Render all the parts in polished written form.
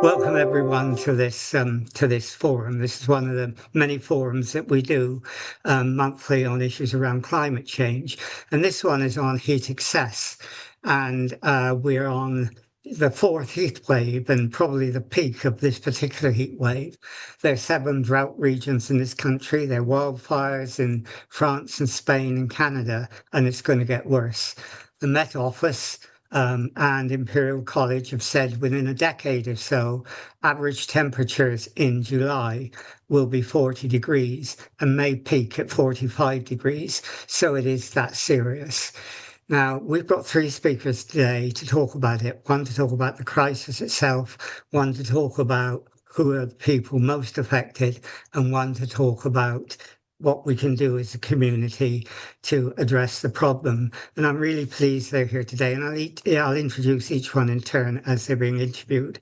Welcome everyone to this forum. This is one of the many forums that we do monthly on issues around climate change, and this one is on heat excess. And we're on the fourth heat wave and probably the peak of this particular heat wave. There are 7 drought regions in this country. There are wildfires in France and Spain and Canada, and it's going to get worse. The Met Office and Imperial College have said within a decade or so, average temperatures in July will be 40 degrees and may peak at 45 degrees. So it is that serious. Now, we've got 3 speakers today to talk about it. One to talk about the crisis itself, one to talk about who are the people most affected, and one to talk about what we can do as a community to address the problem. And I'm really pleased they're here today. And I'll introduce each one in turn as they're being interviewed.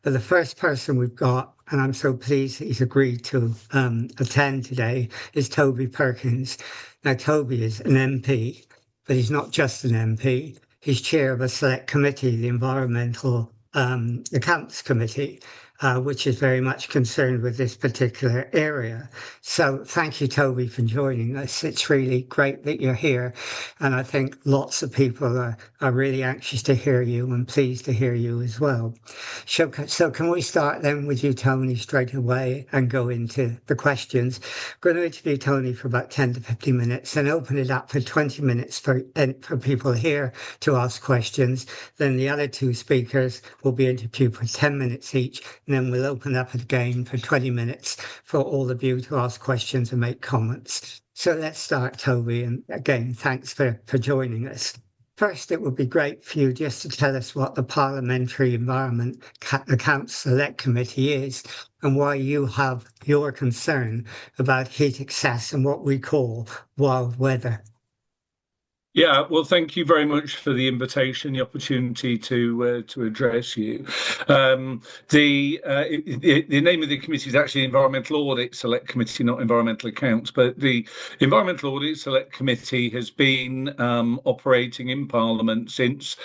But the first person we've got, and I'm so pleased he's agreed to attend today, is Toby Perkins. Now, Toby is an MP, but he's not just an MP. He's chair of a select committee, the Environmental Accounts Committee, which is very much concerned with this particular area. So thank you, Toby, for joining us. It's really great that you're here. And I think lots of people are really anxious to hear you and pleased to hear you as well. So can we start then with you, Tony, straight away and go into the questions? I'm going to interview Tony for about 10 to 15 minutes and open it up for 20 minutes for people here to ask questions. Then the other 2 speakers will be interviewed for 10 minutes each. And then we'll open up again for 20 minutes for all of you to ask questions and make comments. So let's start, Toby. And again, thanks for joining us. First, it would be great for you just to tell us what the Parliamentary Environment Accounts Select Committee is and why you have your concern about heat excess and what we call wild weather. Yeah, well, thank you very much for the invitation, the opportunity to address you. The name of the committee is actually Environmental Audit Select Committee, not Environmental Accounts. But the Environmental Audit Select Committee has been operating in Parliament since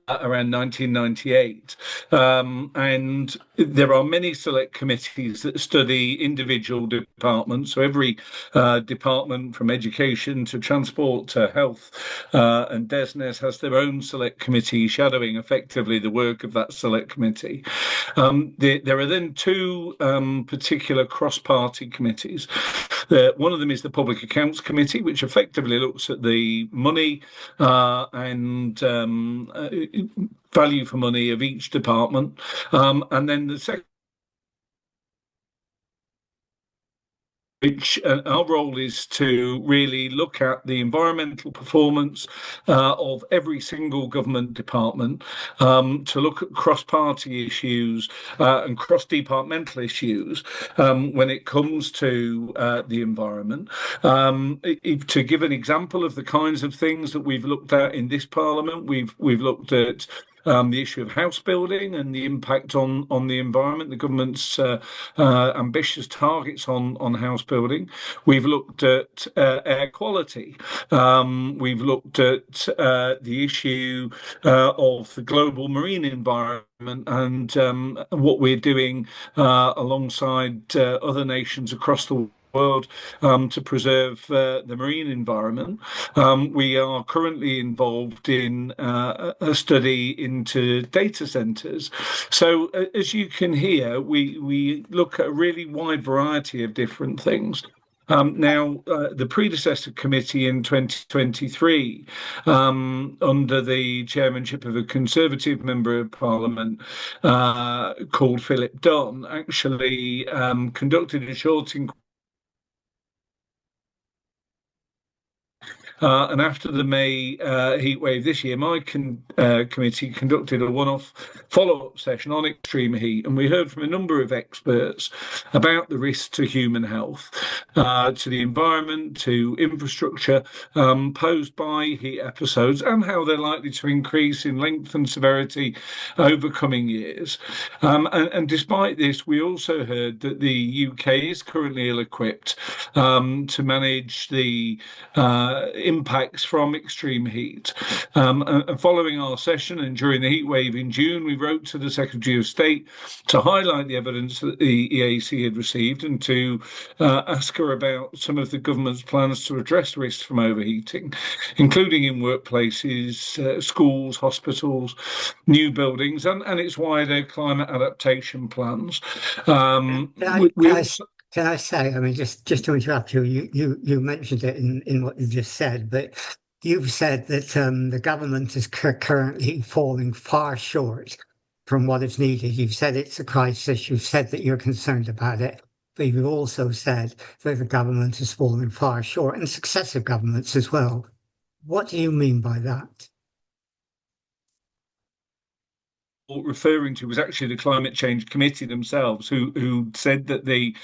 around 1998. And there are many select committees that study individual departments. So every department from education to transport to health and DESNES has their own select committee shadowing effectively the work of that select committee. There are then 2 particular cross-party committees. One of them is the Public Accounts Committee, which effectively looks at the money and value for money of each department. And then the second, which our role is to really look at the environmental performance of every single government department, to look at cross-party issues and cross-departmental issues when it comes to the environment. To give an example of the kinds of things that we've looked at in this Parliament, we've looked at the issue of house building and the impact on the environment, the government's ambitious targets on house building. We've looked at air quality. We've looked at the issue of the global marine environment and what we're doing alongside other nations across the world to preserve the marine environment. We are currently involved in a study into data centres. So as you can hear, we look at a really wide variety of different things. Now, the predecessor committee in 2023, under the chairmanship of a Conservative member of Parliament called Philip Dunn, actually conducted a short inquiry. And after the May heatwave this year, my committee conducted a one-off follow-up session on extreme heat, and we heard from a number of experts about the risks to human health, to the environment, to infrastructure posed by heat episodes, and how they're likely to increase in length and severity over coming years. And despite this, we also heard that the UK is currently ill-equipped to manage the impacts from extreme heat. And following our session and during the heat wave in June, we wrote to the Secretary of State to highlight the evidence that the EAC had received and to ask her about some of the government's plans to address risks from overheating, including in workplaces, schools, hospitals, new buildings, and its wider climate adaptation plans. Can I say, I mean, just to interrupt you, you mentioned it in what you just said, but you've said that the government is currently falling far short from what is needed. You've said it's a crisis. You've said that you're concerned about it, but you've also said that the government is falling far short, and successive governments as well. What do you mean by that? Referring to was actually the Climate Change Committee themselves, who said that the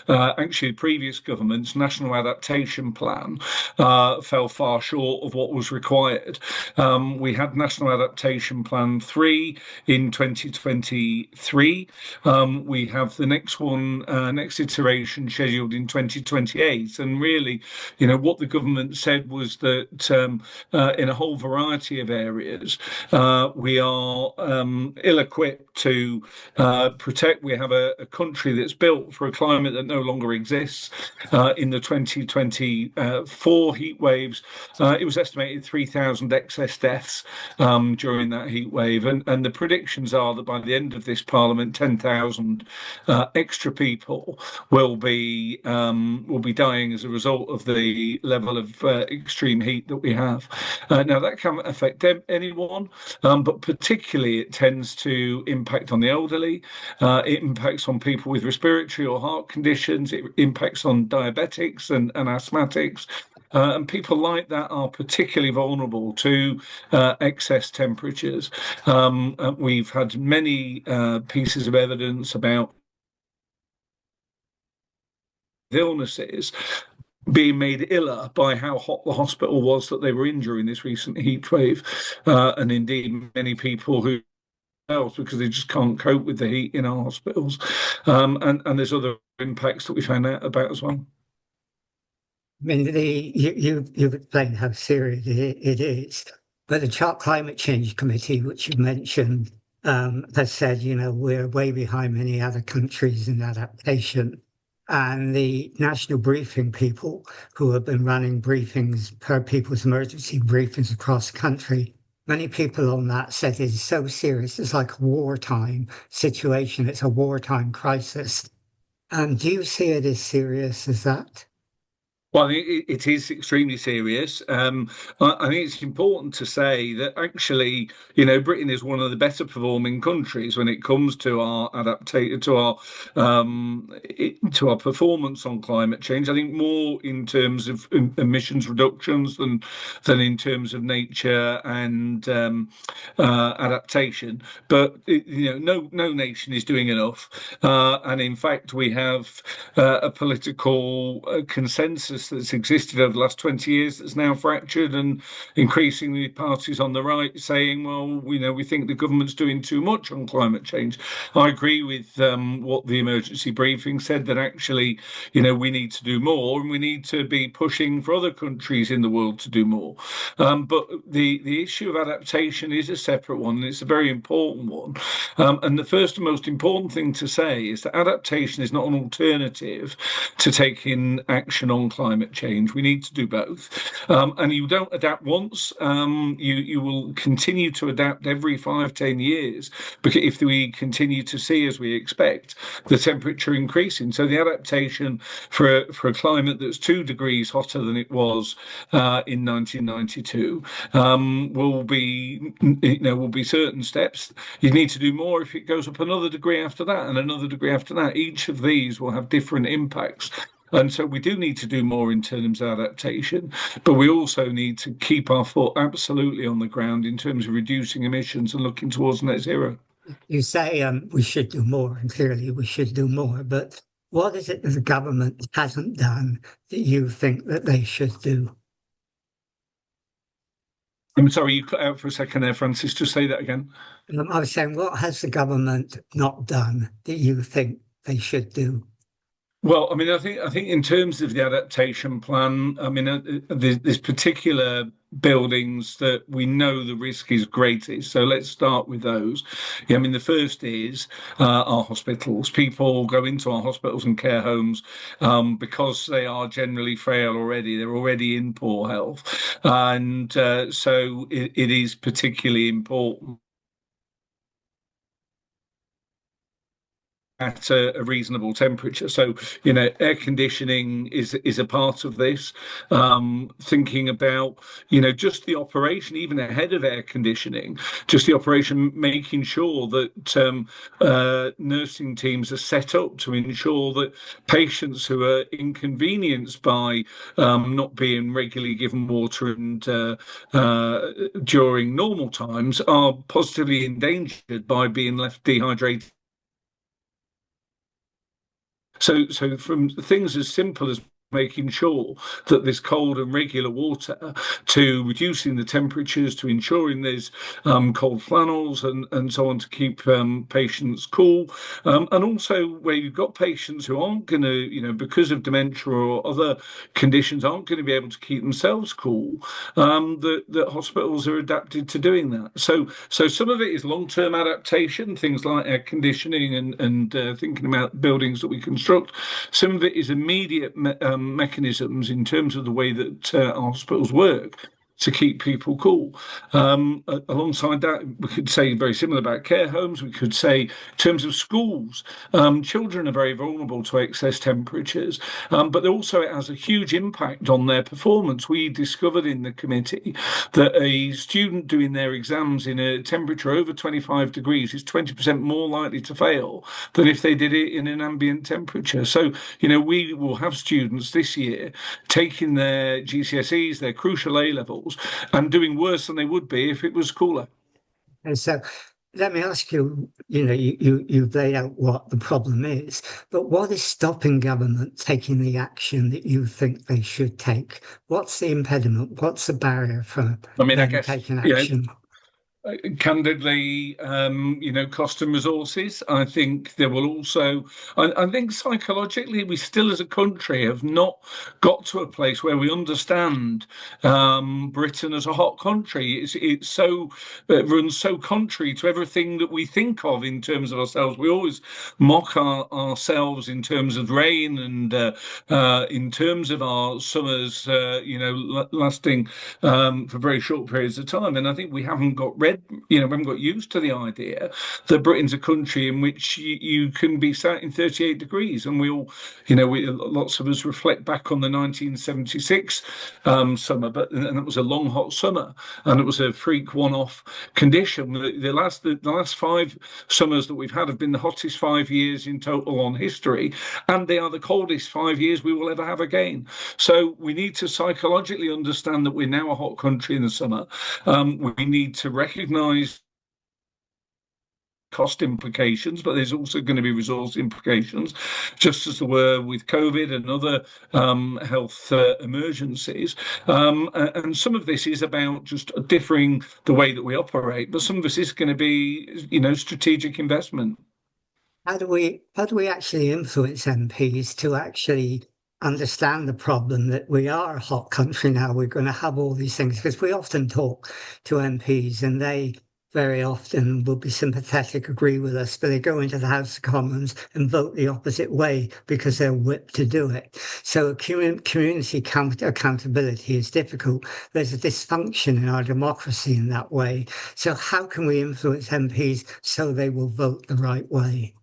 actually previous government's National Adaptation Plan fell far short of what was required. We had National Adaptation Plan 3 in 2023. We have the next one, next iteration scheduled in 2028. And really, what the government said was that in a whole variety of areas, we are ill-equipped to protect. We have a country that's built for a climate that no longer exists. In the 2024 heat waves, it was estimated 3,000 excess deaths during that heat wave, and the predictions are that by the end of this Parliament, 10,000 extra people will be dying as a result of the level of extreme heat that we have. Now that can affect anyone, but particularly it tends to impact on the elderly. It impacts on people with respiratory or heart conditions. It impacts on diabetics and asthmatics. And people like that are particularly vulnerable to excess temperatures. We've had many pieces of evidence about illnesses being made iller by how hot the hospital was that they were in during this recent heat wave. And indeed, many people who else because they just can't cope with the heat in our hospitals. And there's other impacts that we found out about as well. I mean, you've explained how serious it is, but the Climate Change Committee, which you mentioned, has said, we're way behind many other countries in adaptation. And the national briefing people who have been running briefings, per people's emergency briefings across the country, many people on that said it is so serious. It's like a wartime situation. It's a wartime crisis. Do you see it as serious as that? Well, it is extremely serious. I think it's important to say that actually, Britain is one of the better performing countries when it comes to our to our performance on climate change. I think more in terms of emissions reductions than in terms of nature and adaptation. But no nation is doing enough, and in fact, we have a political consensus that's existed over the last 20 years that's now fractured, and increasingly parties on the right saying, well, we think the government's doing too much on climate change. I agree with what the emergency briefing said, that actually, we need to do more, and we need to be pushing for other countries in the world to do more. But the issue of adaptation is a separate one, and it's a very important one. And the first and most important thing to say is that adaptation is not an alternative to taking action on climate change. We need to do both. And you don't adapt once, you will continue to adapt every 5-10 years, because if we continue to see, as we expect, the temperature increasing. So the adaptation for a climate that's 2 degrees hotter than it was in 1992 will be certain steps. You need to do more if it goes up another degree after that and another degree after that. Each of these will have different impacts. And so we do need to do more in terms of adaptation, but we also need to keep our foot absolutely on the ground in terms of reducing emissions and looking towards net zero. You say we should do more, and clearly we should do more, but what is it that the government hasn't done that you think that they should do? I'm sorry, you cut out for a second there, Francis. Just say that again. I was saying, what has the government not done that you think they should do? Well, I mean, I think in terms of the adaptation plan, I mean, there's particular buildings that we know the risk is greatest. So let's start with those. Yeah, I mean, the first is our hospitals. People go into our hospitals and care homes because they are generally frail already. They're already in poor health, and so it is particularly important at a reasonable temperature. So, air conditioning is a part of this. Thinking about, just the operation, even ahead of air conditioning, just the operation, making sure that nursing teams are set up to ensure that patients who are inconvenienced by not being regularly given water and during normal times are positively endangered by being left dehydrated. So from things as simple as making sure that there's cold and regular water, to reducing the temperatures, to ensuring there's cold flannels and so on to keep patients cool, and also where you've got patients who aren't going to, because of dementia or other conditions, aren't going to be able to keep themselves cool, that hospitals are adapted to doing that. So some of it is long-term adaptation, things like air conditioning and thinking about buildings that we construct. Some of it is immediate mechanisms in terms of the way that our hospitals work to keep people cool. Alongside that, we could say very similar about care homes. We could say, in terms of schools, children are very vulnerable to excess temperatures, but also it has a huge impact on their performance. We discovered in the committee that a student doing their exams in a temperature over 25 degrees is 20% more likely to fail than if they did it in an ambient temperature. So, we will have students this year taking their GCSEs, their crucial A levels, and doing worse than they would be if it was cooler. And so let me ask you, you've laid out what the problem is, but what is stopping government taking the action that you think they should take? What's the impediment? What's the barrier for I mean, I them guess, taking action? candidly, cost and resources. I think there will also, I think psychologically, we still as a country have not got to a place where we understand Britain as a hot country. It runs so contrary to everything that we think of in terms of ourselves. We always mock ourselves in terms of rain and in terms of our summers, lasting for very short periods of time. And I think we haven't got used to the idea that Britain's a country in which you can be sat in 38 degrees. And lots of us reflect back on the 1976 summer, and it was a long, hot summer, and it was a freak one-off condition. The last 5 summers that we've had have been the hottest 5 years in total on history, and they are the coldest 5 years we will ever have again. So we need to psychologically understand that we're now a hot country in the summer. We need to recognise cost implications, but there's also going to be resource implications, just as there were with COVID and other health emergencies. And some of this is about just differing the way that we operate, but some of this is going to be, strategic investment. How do we actually influence MPs to actually understand the problem that we are a hot country now? We're going to have all these things because we often talk to MPs and they very often will be sympathetic, agree with us, but they go into the House of Commons and vote the opposite way because they're whipped to do it. So community accountability is difficult. There's a dysfunction in our democracy in that way. So how can we influence MPs so they will vote the right way?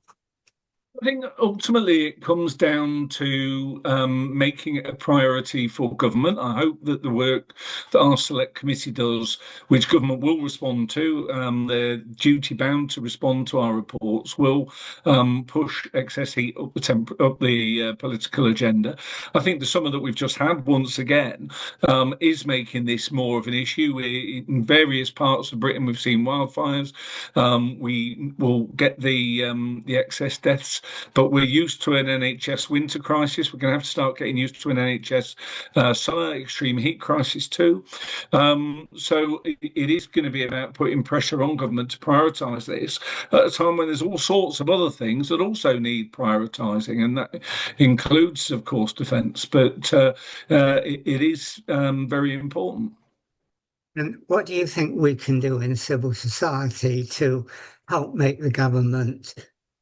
I think ultimately it comes down to making it a priority for government. I hope that the work that our select committee does, which government will respond to, they're duty bound to respond to our reports, will push excess heat up the political agenda. I think the summer that we've just had, once again, is making this more of an issue. In various parts of Britain, we've seen wildfires. We will get the excess deaths but we're used to an NHS winter crisis. We're going to have to start getting used to an NHS summer extreme heat crisis too. So it is going to be about putting pressure on government to prioritise this at a time when there's all sorts of other things that also need prioritising, and that includes, of course, defence. But it is very important. And what do you think we can do in civil society to help make the government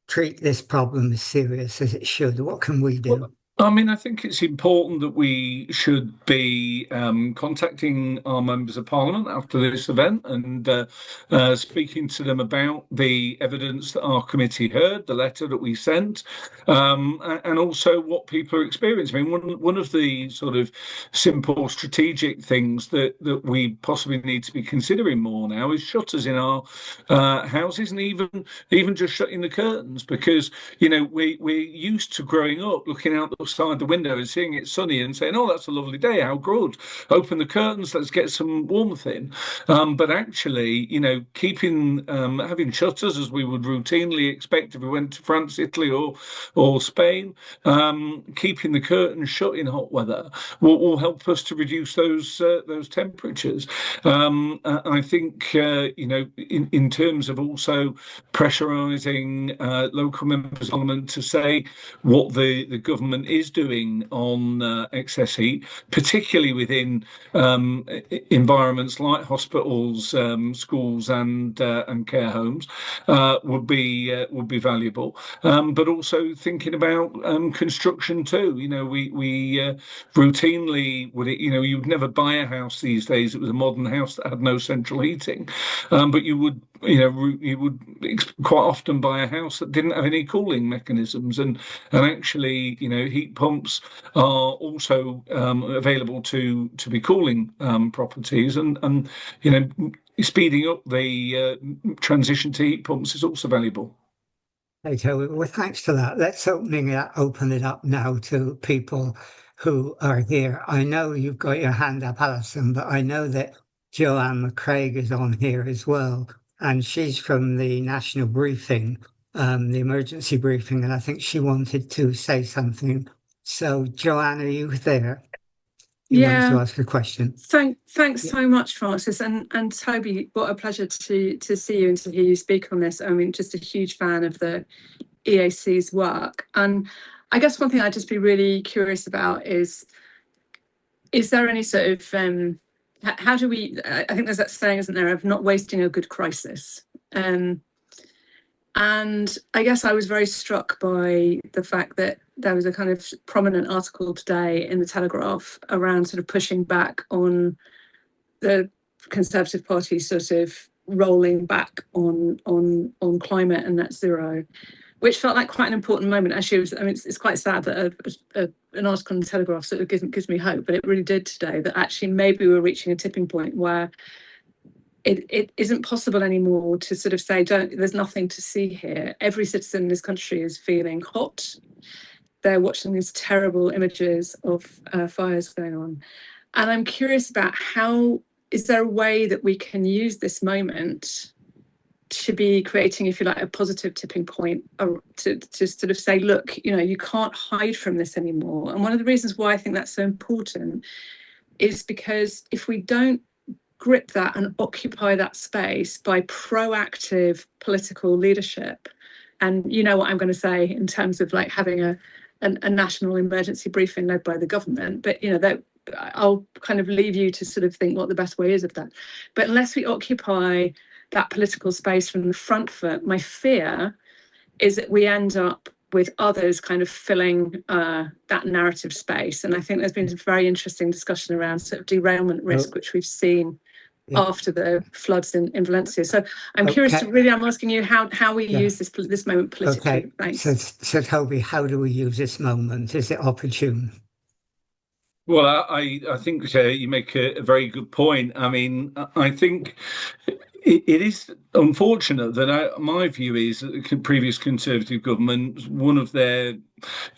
treat this problem as serious as it should? What can we do? I mean, I think it's important that we should be contacting our members of parliament after this event and speaking to them about the evidence that our committee heard, the letter that we sent, and also what people are experiencing. I mean, one of the sort of simple strategic things that we possibly need to be considering more now is shutters in our houses, and even just shutting the curtains, because we're used to growing up looking out outside the window and seeing it sunny and saying, "Oh, that's a lovely day. How good! Open the curtains. Let's get some warmth in." But actually, keeping having shutters as we would routinely expect if we went to France, Italy, or Spain, keeping the curtains shut in hot weather will help us to reduce those temperatures. I think in terms of also pressurising local members of parliament to say what the government is doing on excess heat, particularly within environments like hospitals, schools, and care homes, would be valuable. But also thinking about construction too. We routinely you would never buy a house these days. It was a modern house that had no central heating, but you would quite often buy a house that didn't have any cooling mechanisms, and actually heat pumps are also available to be cooling properties, and speeding up the transition to heat pumps is also valuable. Okay, well, thanks for that. Let's open it up now to people who are here. I know you've got your hand up, Alison, but I know that Joanne McCraig is on here as well, and she's from the national briefing, the emergency briefing, and I think she wanted to say something. So, Joanne, are you there? You wanted to ask a question. Thanks so much, Francis, and Toby. What a pleasure to see you and to hear you speak on this. I mean, just a huge fan of the EAC's work, and I guess one thing I'd just be really curious about is there any sort of how do we? I think there's that saying, isn't there, of not wasting a good crisis. And I guess I was very struck by the fact that there was a kind of prominent article today in the Telegraph around sort of pushing back on the Conservative Party sort of rolling back on climate and net zero, which felt like quite an important moment. Actually, it's quite sad that an article in the Telegraph sort of gives me hope, but it really did today, that actually maybe we're reaching a tipping point where it isn't possible anymore to sort of say, there's nothing to see here. Every citizen in this country is feeling hot. They're watching these terrible images of fires going on. And I'm curious about is there a way that we can use this moment to be creating, if you like, a positive tipping point, to sort of say, look, you can't hide from this anymore. And one of the reasons why I think that's so important is because if we don't grip that and occupy that space by proactive political leadership, and you know what I'm going to say in terms of like having a national emergency briefing led by the government, but I'll kind of leave you to sort of think what the best way is of that. But unless we occupy that political space from the front foot, my fear is that we end up with others kind of filling that narrative space. And I think there's been some very interesting discussion around sort of derailment risk, which we've seen after the floods in Valencia. So I'm curious to really, I'm asking you how we use this moment politically. Okay. So Toby, how do we use this moment? Is it opportune? Well, I think you make a very good point. I mean, I think it is unfortunate that my view is that the previous Conservative government, one of their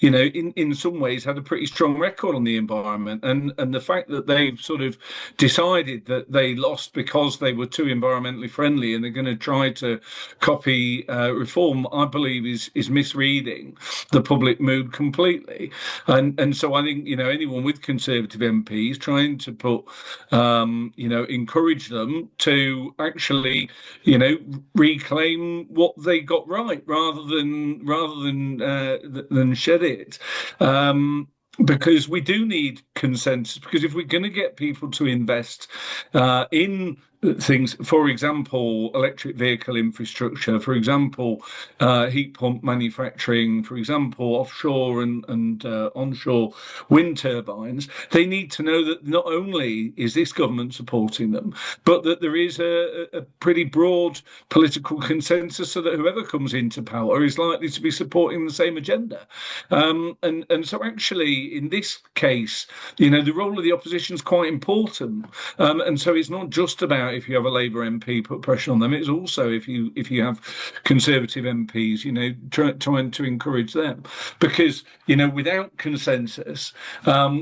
in some ways had a pretty strong record on the environment, and the fact that they've sort of decided that they lost because they were too environmentally friendly and they're going to try to copy reform, I believe is misreading the public mood completely. And so I think anyone with Conservative MPs trying to put encourage them to actually reclaim what they got right rather than shed it. Because we do need consensus, because if we're going to get people to invest in things, for example, electric vehicle infrastructure, for example, heat pump manufacturing, for example, offshore and onshore wind turbines, they need to know that not only is this government supporting them, but that there is a pretty broad political consensus so that whoever comes into power is likely to be supporting the same agenda. And so actually, in this case, the role of the opposition is quite important. And so it's not just about if you have a Labour MP, put pressure on them. It's also if you have Conservative MPs, trying to encourage them. Because, without consensus,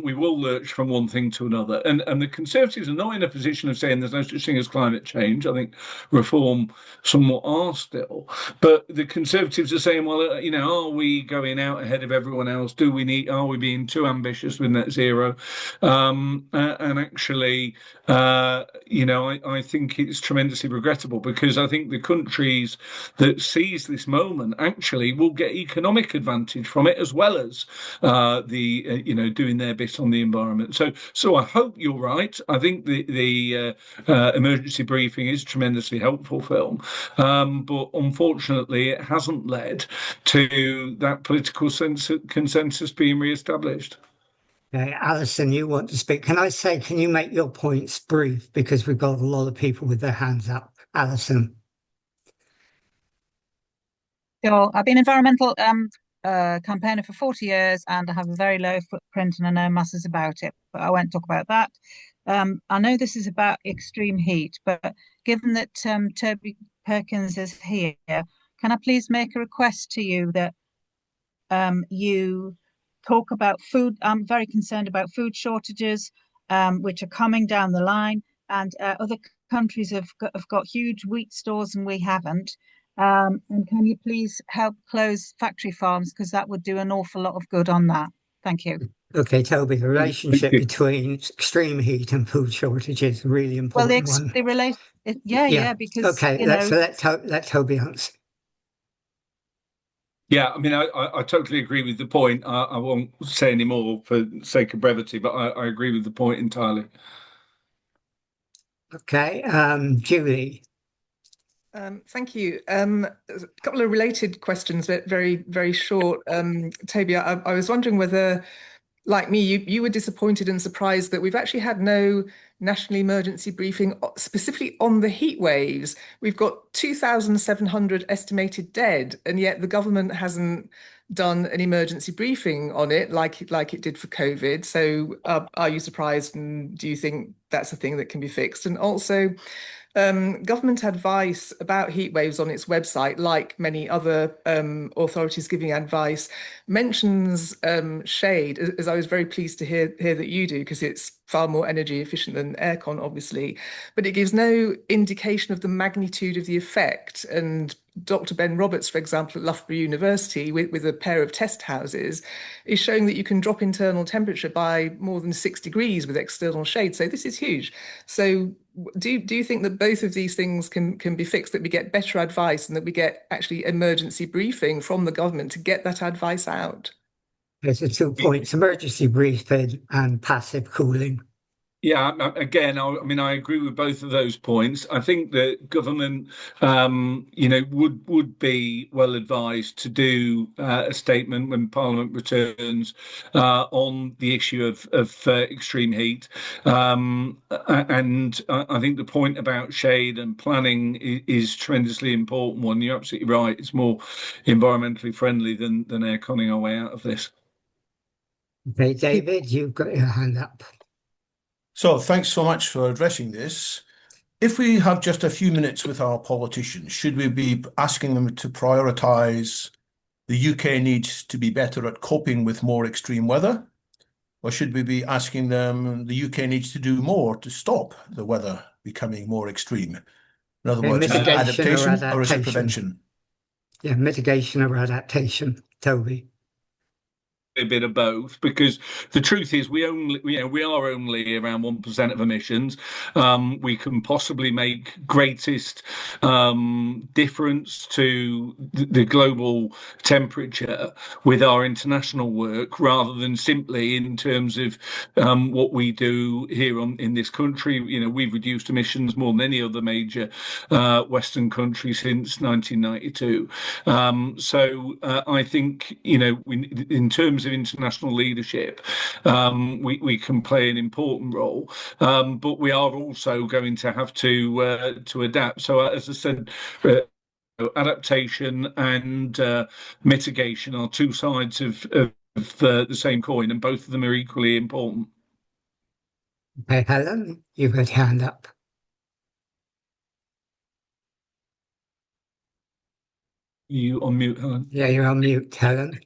we will lurch from one thing to another. And the Conservatives are not in a position of saying there's no such thing as climate change. I think Reform somewhat are still. But the Conservatives are saying, well, are we going out ahead of everyone else? Are we being too ambitious with net zero? And actually, I think it's tremendously regrettable, because I think the countries that seize this moment actually will get economic advantage from it, as well as doing their bit on the environment. So I hope you're right. I think the emergency briefing is tremendously helpful, Phil, but unfortunately it hasn't led to that political consensus being re-established. Okay, Alison, you want to speak. Can you make your points brief, because we've got a lot of people with their hands up. Alison. Sure. I've been environmental campaigner for 40 years, and I have a very low footprint, and I know masses about it, but I won't talk about that. I know this is about extreme heat, but given that Toby Perkins is here, can I please make a request to you that you talk about food? I'm very concerned about food shortages, which are coming down the line, and other countries have got huge wheat stores and we haven't. And can you please help close factory farms, because that would do an awful lot of good on that. Thank you. Okay, Toby, the relationship between extreme heat and food shortages is a really important one. They relate. Yeah, because okay, let Toby answer. Yeah, I mean, I totally agree with the point. I won't say any more for sake of brevity, but I agree with the point entirely. Okay, Julie. Thank you. A couple of related questions, but very, very short. Toby, I was wondering whether, like me, you were disappointed and surprised that we've actually had no national emergency briefing specifically on the heat waves. We've got 2,700 estimated dead, and yet the government hasn't done an emergency briefing on it like it did for COVID. So are you surprised, and do you think that's a thing that can be fixed? And also, government advice about heat waves on its website, like many other authorities giving advice, mentions shade, as I was very pleased to hear that you do, because it's far more energy efficient than aircon, obviously, but it gives no indication of the magnitude of the effect. And Dr. Ben Roberts, for example, at Loughborough University, with a pair of test houses, is showing that you can drop internal temperature by more than 6 degrees with external shade. So this is huge. So do you think that both of these things can be fixed, that we get better advice and that we get actually emergency briefing from the government to get that advice out? There's the 2 points: emergency briefing and passive cooling. Yeah, again, I agree with both of those points. I think that government, would be well advised to do a statement when Parliament returns on the issue of extreme heat. And I think the point about shade and planning is tremendously important one. You're absolutely right. It's more environmentally friendly than air conning our way out of this. Okay, David, you've got your hand up. So thanks so much for addressing this. If we have just a few minutes with our politicians, should we be asking them to prioritise the UK needs to be better at coping with more extreme weather? Or should we be asking them the UK needs to do more to stop the weather becoming more extreme? In other words, is it Mitigation or adaptation or is it adaptation? prevention? Yeah, mitigation or adaptation, Toby. A bit of both, because the truth is we are only around 1% of emissions. We can possibly make greatest difference to the global temperature with our international work, rather than simply in terms of what we do here in this country. We've reduced emissions more than any other major Western country since 1992. So I think in terms of international leadership, we can play an important role, but we are also going to have to adapt. So as I said, adaptation and mitigation are two sides of the same coin, and both of them are equally important. Okay, Helen, you've got your hand up. You on mute, Helen? Yeah, you're on mute, Helen.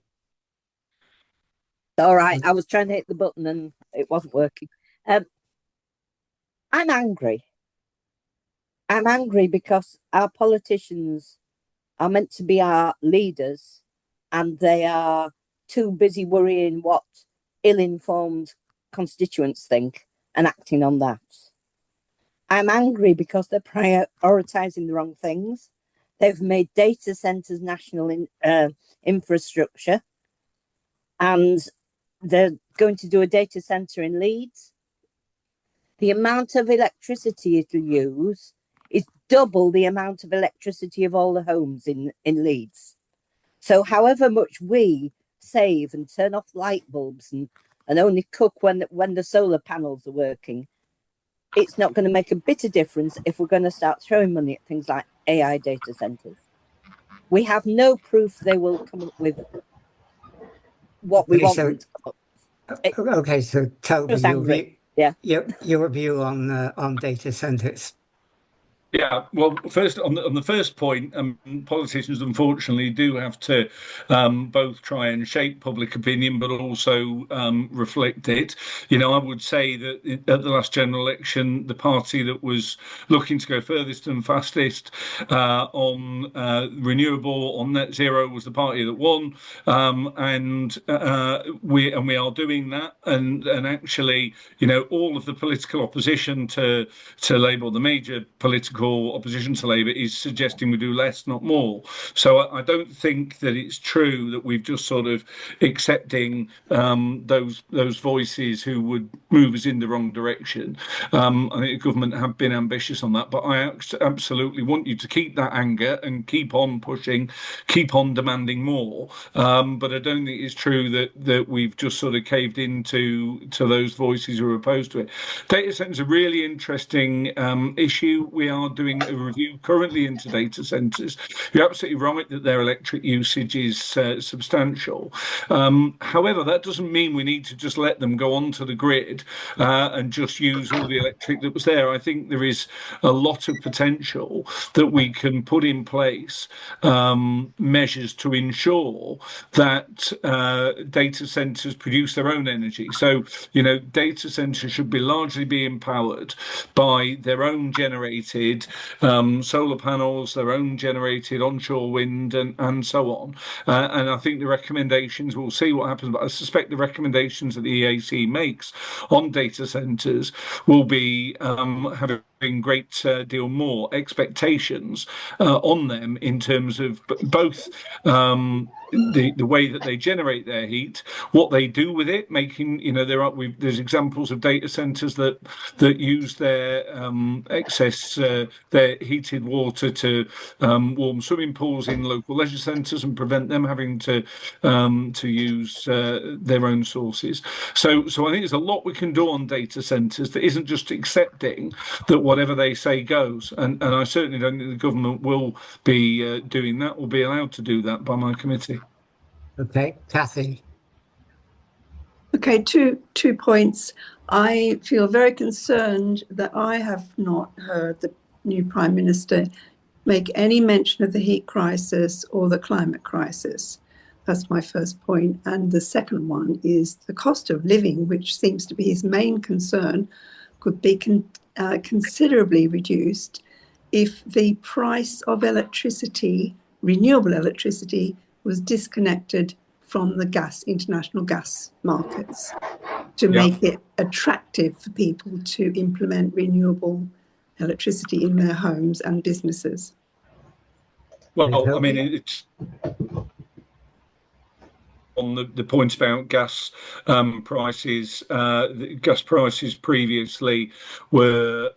All right, I was trying to hit the button and it wasn't working. I'm angry. I'm angry because our politicians are meant to be our leaders, and they are too busy worrying what ill-informed constituents think and acting on that. I'm angry because they're prioritising the wrong things. They've made data centres national infrastructure, and they're going to do a data centre in Leeds. The amount of electricity it'll use is double the amount of electricity of all the homes in Leeds. So however much we save and turn off light bulbs and only cook when the solar panels are working, it's not going to make a bit of difference if we're going to start throwing money at things like AI data centres. We have no proof they will come up with what we Okay, want so- them to come up with. Okay, so Toby, Just angry. Yeah. your view on data centres. Yeah, well, first on the first point, politicians unfortunately do have to both try and shape public opinion, but also reflect it. I would say that at the last general election, the party that was looking to go furthest and fastest on renewable, on net zero, was the party that won, and we are doing that. And actually, all of the political opposition to Labour, the major political opposition to Labour, is suggesting we do less, not more. So I don't think that it's true that we've just sort of accepting those voices who would move us in the wrong direction. I think the government have been ambitious on that, but I absolutely want you to keep that anger and keep on pushing, keep on demanding more. But I don't think it's true that we've just sort of caved into those voices who are opposed to it. Data centers are a really interesting issue. We are doing a review currently into data centers. You're absolutely right that their electric usage is substantial. However, that doesn't mean we need to just let them go onto the grid and just use all the electric that was there. I think there is a lot of potential that we can put in place measures to ensure that data centers produce their own energy. So, data centers should be largely be empowered by their own generated solar panels, their own generated onshore wind, and so on. And I think the recommendations, we'll see what happens, but I suspect the recommendations that the EAC makes on data centers will be having great deal more expectations on them in terms of both the way that they generate their heat, what they do with it, making there's examples of data centers that use their excess their heated water to warm swimming pools in local leisure centres and prevent them having to use their own sources. So I think there's a lot we can do on data centres that isn't just accepting that whatever they say goes. And I certainly don't think the government will be doing that or be allowed to do that by my committee. Okay, Kathy. Okay, two points. I feel very concerned that I have not heard the new Prime Minister make any mention of the heat crisis or the climate crisis. That's my first point. And the second one is the cost of living, which seems to be his main concern, could be considerably reduced if the price of electricity, renewable electricity, was disconnected from the international gas markets to make it attractive for people to implement renewable electricity in their homes and businesses. Well, I mean, it's on the point about gas prices. Gas prices previously were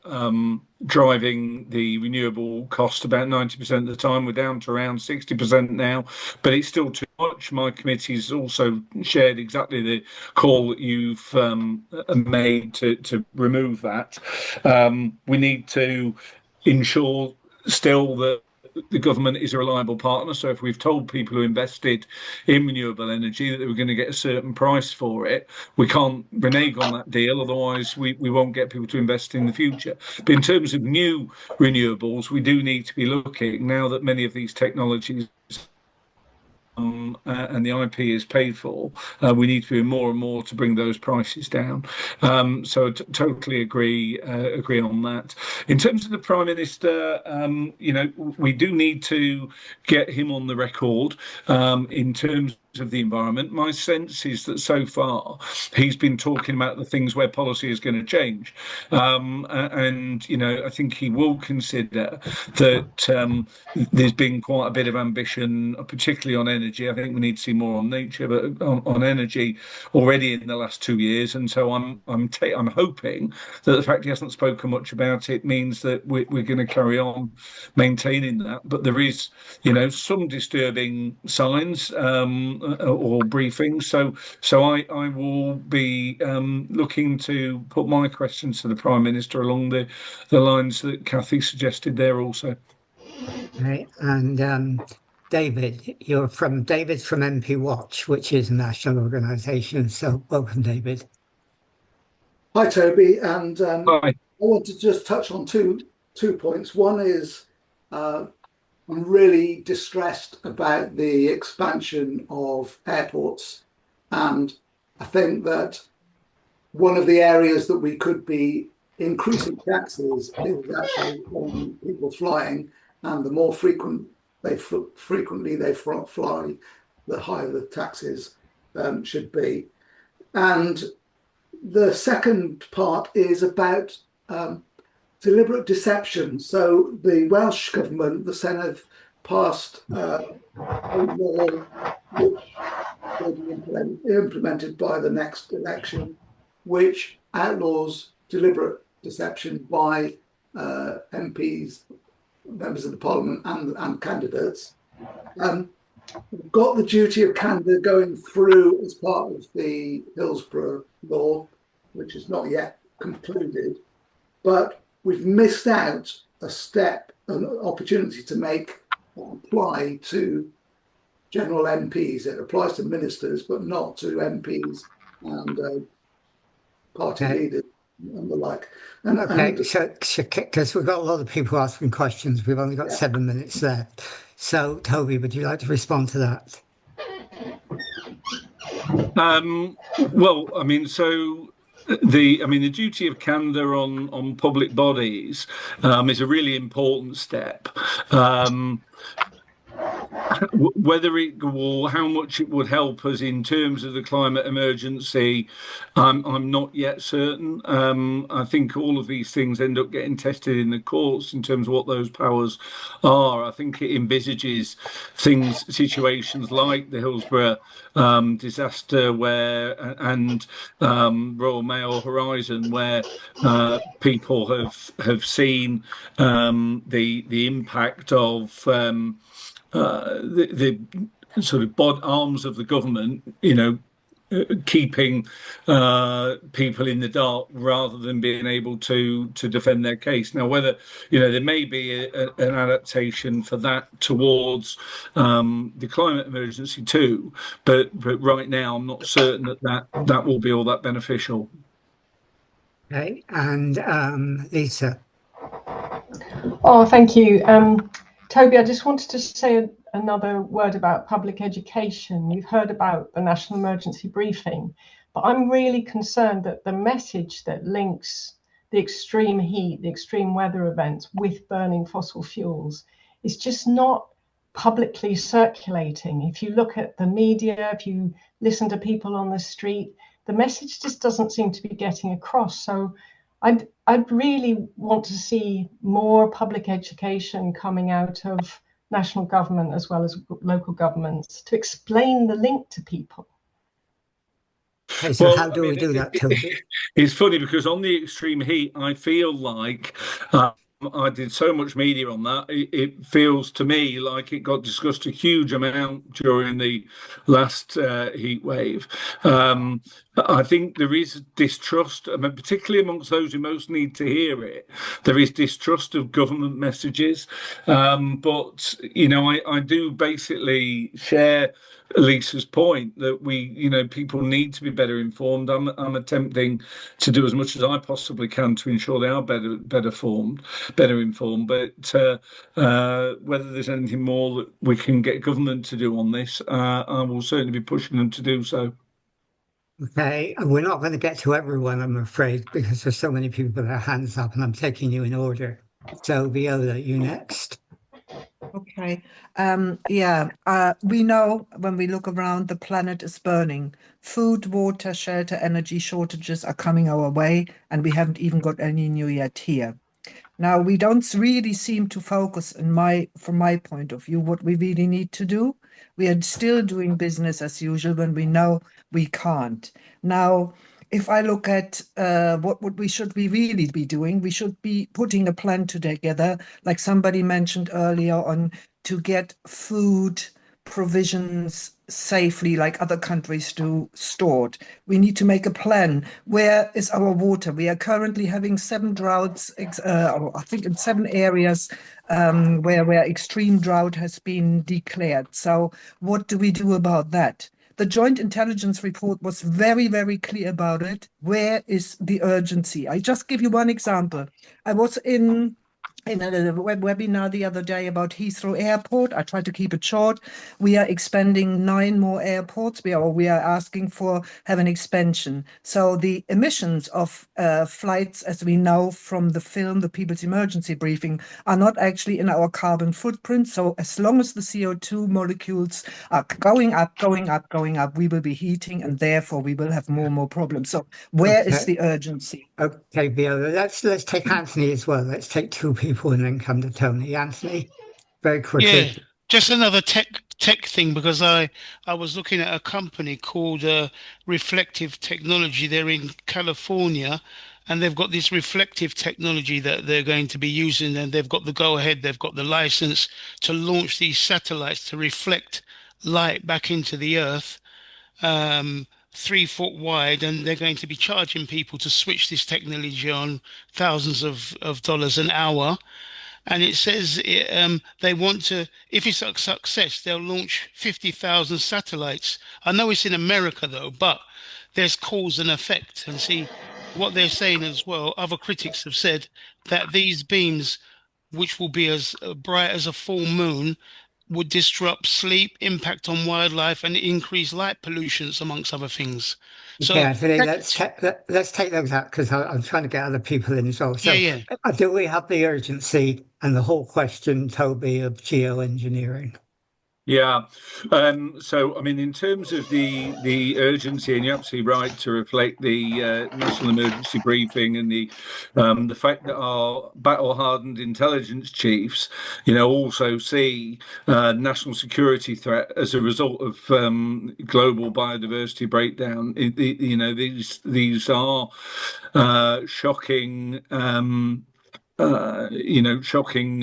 driving the renewable cost about 90% of the time. We're down to around 60% now, but it's still too much. My committee's also shared exactly the call that you've made to remove that. We need to ensure still that the government is a reliable partner. So if we've told people who invested in renewable energy that they were going to get a certain price for it, we can't renege on that deal. Otherwise, we won't get people to invest in the future. But in terms of new renewables, we do need to be looking, now that many of these technologies and the IP is paid for, we need to do more and more to bring those prices down. So I totally agree on that. In terms of the Prime Minister, we do need to get him on the record in terms of the environment. My sense is that so far he's been talking about the things where policy is going to change, and I think he will consider that there's been quite a bit of ambition, particularly on energy. I think we need to see more on nature, but on energy already in the last 2 years. And so I'm hoping that the fact he hasn't spoken much about it means that we're going to carry on maintaining that. But there is, some disturbing signs or briefings. So I will be looking to put my questions to the Prime Minister along the lines that Kathy suggested there also. Okay, and David's from MP Watch, which is a national organisation. So welcome, David. Hi, Toby, and Hi. I want to just touch on two points. One is I'm really distressed about the expansion of airports, and I think that one of the areas that we could be increasing taxes is actually on people flying, and the more frequently they fly, the higher the taxes should be. And the second part is about deliberate deception. So the Welsh government, the Senedd, passed a law which will be implemented by the next election, which outlaws deliberate deception by MPs, members of the Parliament, and candidates. We've got the duty of candor going through as part of the Hillsborough law, which is not yet concluded, but we've missed out a step, an opportunity to make apply to general MPs. It applies to ministers, but not to MPs and party leaders and the like. So because we've got a lot of people asking questions, we've only got 7 minutes left. So, Toby, would you like to respond to that? Well, I mean, so the duty of candour on public bodies is a really important step. Whether it will, how much it would help us in terms of the climate emergency, I'm not yet certain. I think all of these things end up getting tested in the courts in terms of what those powers are. I think it envisages situations like the Hillsborough disaster and Royal Mail Horizon, where people have seen the impact of the sort of arms of the government, keeping people in the dark rather than being able to defend their case. Now, whether there may be an adaptation for that towards the climate emergency too, but right now I'm not certain that will be all that beneficial. Okay, and Lisa. Oh, thank you. Toby, I just wanted to say another word about public education. You've heard about the National Emergency Briefing, but I'm really concerned that the message that links the extreme heat, the extreme weather events with burning fossil fuels is just not publicly circulating. If you look at the media, if you listen to people on the street, the message just doesn't seem to be getting across. So I'd really want to see more public education coming out of national government as well as local governments to explain the link to people. Okay, so how do we do that, Toby? It's funny because on the extreme heat, I feel like I did so much media on that. It feels to me like it got discussed a huge amount during the last heat wave. I think there is distrust, I mean, particularly amongst those who most need to hear it. There is distrust of government messages. But, you know, I do basically share Lisa's point that people need to be better informed. I'm attempting to do as much as I possibly can to ensure they are better informed. But whether there's anything more that we can get government to do on this, I will certainly be pushing them to do so. Okay, we're not going to get to everyone, I'm afraid, because there's so many people with their hands up, and I'm taking you in order. So, Viola, you next. Okay. We know when we look around, the planet is burning. Food, water, shelter, energy shortages are coming our way, and we haven't even got any new yet here. Now, we don't really seem to focus, from my point of view, what we really need to do. We are still doing business as usual when we know we can't. Now, if I look at what we should be really be doing, we should be putting a plan together, like somebody mentioned earlier on, to get food provisions safely like other countries do stored. We need to make a plan. Where is our water? We are currently having 7 droughts, I think in 7 areas where extreme drought has been declared. So what do we do about that? The Joint Intelligence Report was very, very clear about it. Where is the urgency? I just give you one example. I was in a webinar the other day about Heathrow Airport. I try to keep it short. We are expanding 9 more airports. We are asking for have an expansion. So the emissions of flights, as we know from the film, The People's Emergency Briefing, are not actually in our carbon footprint. So as long as the CO2 molecules are going up, we will be heating, and therefore we will have more and more problems. So where is the urgency? Okay, Viola, let's take Anthony as well. Let's take 2 people and then come to Tony. Anthony, very quickly. Yeah, just another tech thing, because I was looking at a company called Reflective Technology. They're in California, and they've got this reflective technology that they're going to be using, and they've got the go-ahead, they've got the license to launch these satellites to reflect light back into the Earth, 3 foot wide, and they're going to be charging people to switch this technology on, thousands of dollars an hour. And it says they want to, if it's a success, they'll launch 50,000 satellites. I know it's in America though, but there's cause and effect. And see, what they're saying as well, other critics have said that these beams, which will be as bright as a full moon, would disrupt sleep, impact on wildlife, and increase light pollutions, amongst other things. So Okay, Anthony, let's take those out, because I'm trying to get other people in as well. So yeah. do we have the urgency and the whole question, Toby, of geoengineering? Yeah. So, I mean, in terms of the urgency, and you're absolutely right to reflect the National Emergency Briefing and the fact that our battle-hardened intelligence chiefs, also see national security threat as a result of global biodiversity breakdown. These are shocking. Shocking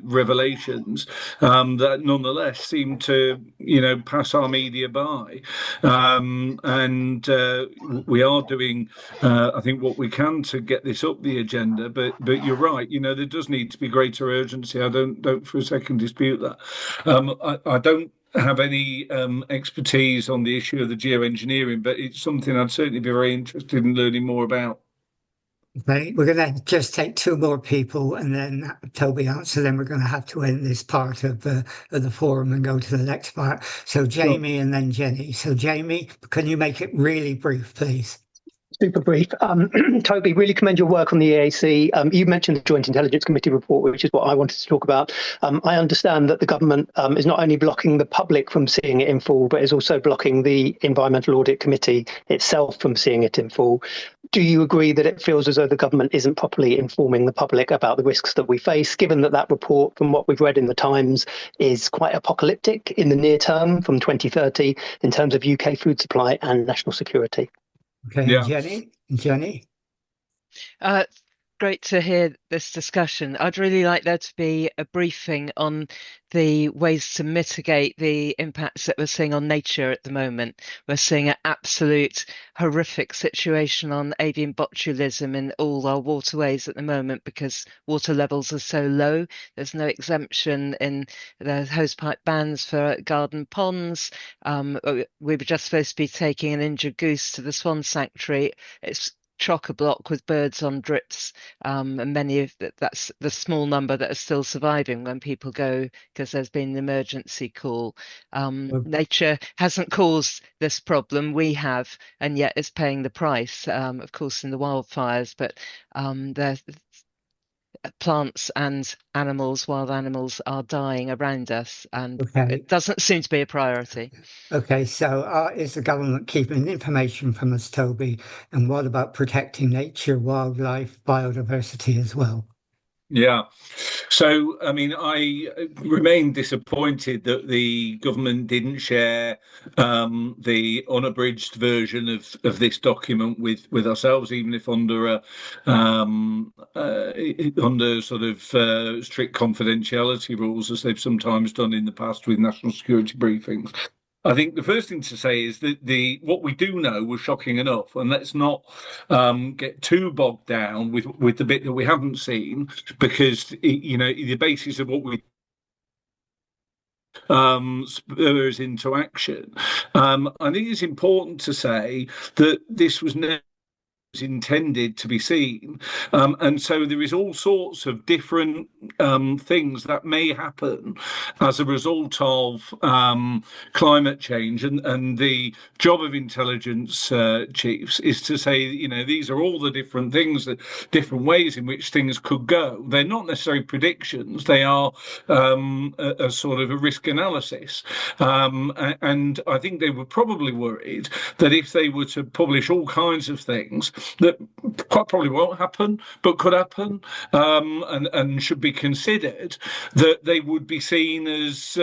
revelations that nonetheless seem to, pass our media by. And we are doing, I think, what we can to get this up the agenda. But you're right, there does need to be greater urgency. I don't for a second dispute that. I don't have any expertise on the issue of the geoengineering, but it's something I'd certainly be very interested in learning more about. Okay, we're going to just take two more people and then Toby answer. Then we're going to have to end this part of the forum and go to the next part. So Jamie and then Jenny. So Jamie, can you make it really brief, please? Super brief. Toby, really commend your work on the EAC. You mentioned the Joint Intelligence Committee report, which is what I wanted to talk about. I understand that the government is not only blocking the public from seeing it in full, but is also blocking the Environmental Audit Committee itself from seeing it in full. Do you agree that it feels as though the government isn't properly informing the public about the risks that we face, given that that report, from what we've read in the Times, is quite apocalyptic in the near term from 2030 in terms of UK food supply and national security? Okay, Yeah. Jenny. Great to hear this discussion. I'd really like there to be a briefing on the ways to mitigate the impacts that we're seeing on nature at the moment. We're seeing an absolute horrific situation on avian botulism in all our waterways at the moment because water levels are so low. There's no exemption in the hosepipe bans for garden ponds. We were just supposed to be taking an injured goose to the Swan Sanctuary. It's chock-a-block with birds on drips, and many of that's the small number that are still surviving when people go because there's been an emergency call. Nature hasn't caused this problem, we have, and yet it's paying the price, of course, in the wildfires, but the plants and animals, wild animals, are dying around us, and it doesn't seem to be a priority. Okay, so is the government keeping information from us, Toby? And what about protecting nature, wildlife, biodiversity as well? Yeah. So, I mean, I remain disappointed that the government didn't share the unabridged version of this document with ourselves, even if under under sort of strict confidentiality rules, as they've sometimes done in the past with national security briefings. I think the first thing to say is that what we do know was shocking enough, and let's not get too bogged down with the bit that we haven't seen, because the basis of what we spurs into action. I think it's important to say that this was never intended to be seen, and so there is all sorts of different things that may happen as a result of climate change, and the job of intelligence chiefs is to say, these are all the different things, different ways in which things could go. They're not necessarily predictions, they are a sort of a risk analysis, and I think they were probably worried that if they were to publish all kinds of things that quite probably won't happen, but could happen, and should be considered, that they would be seen as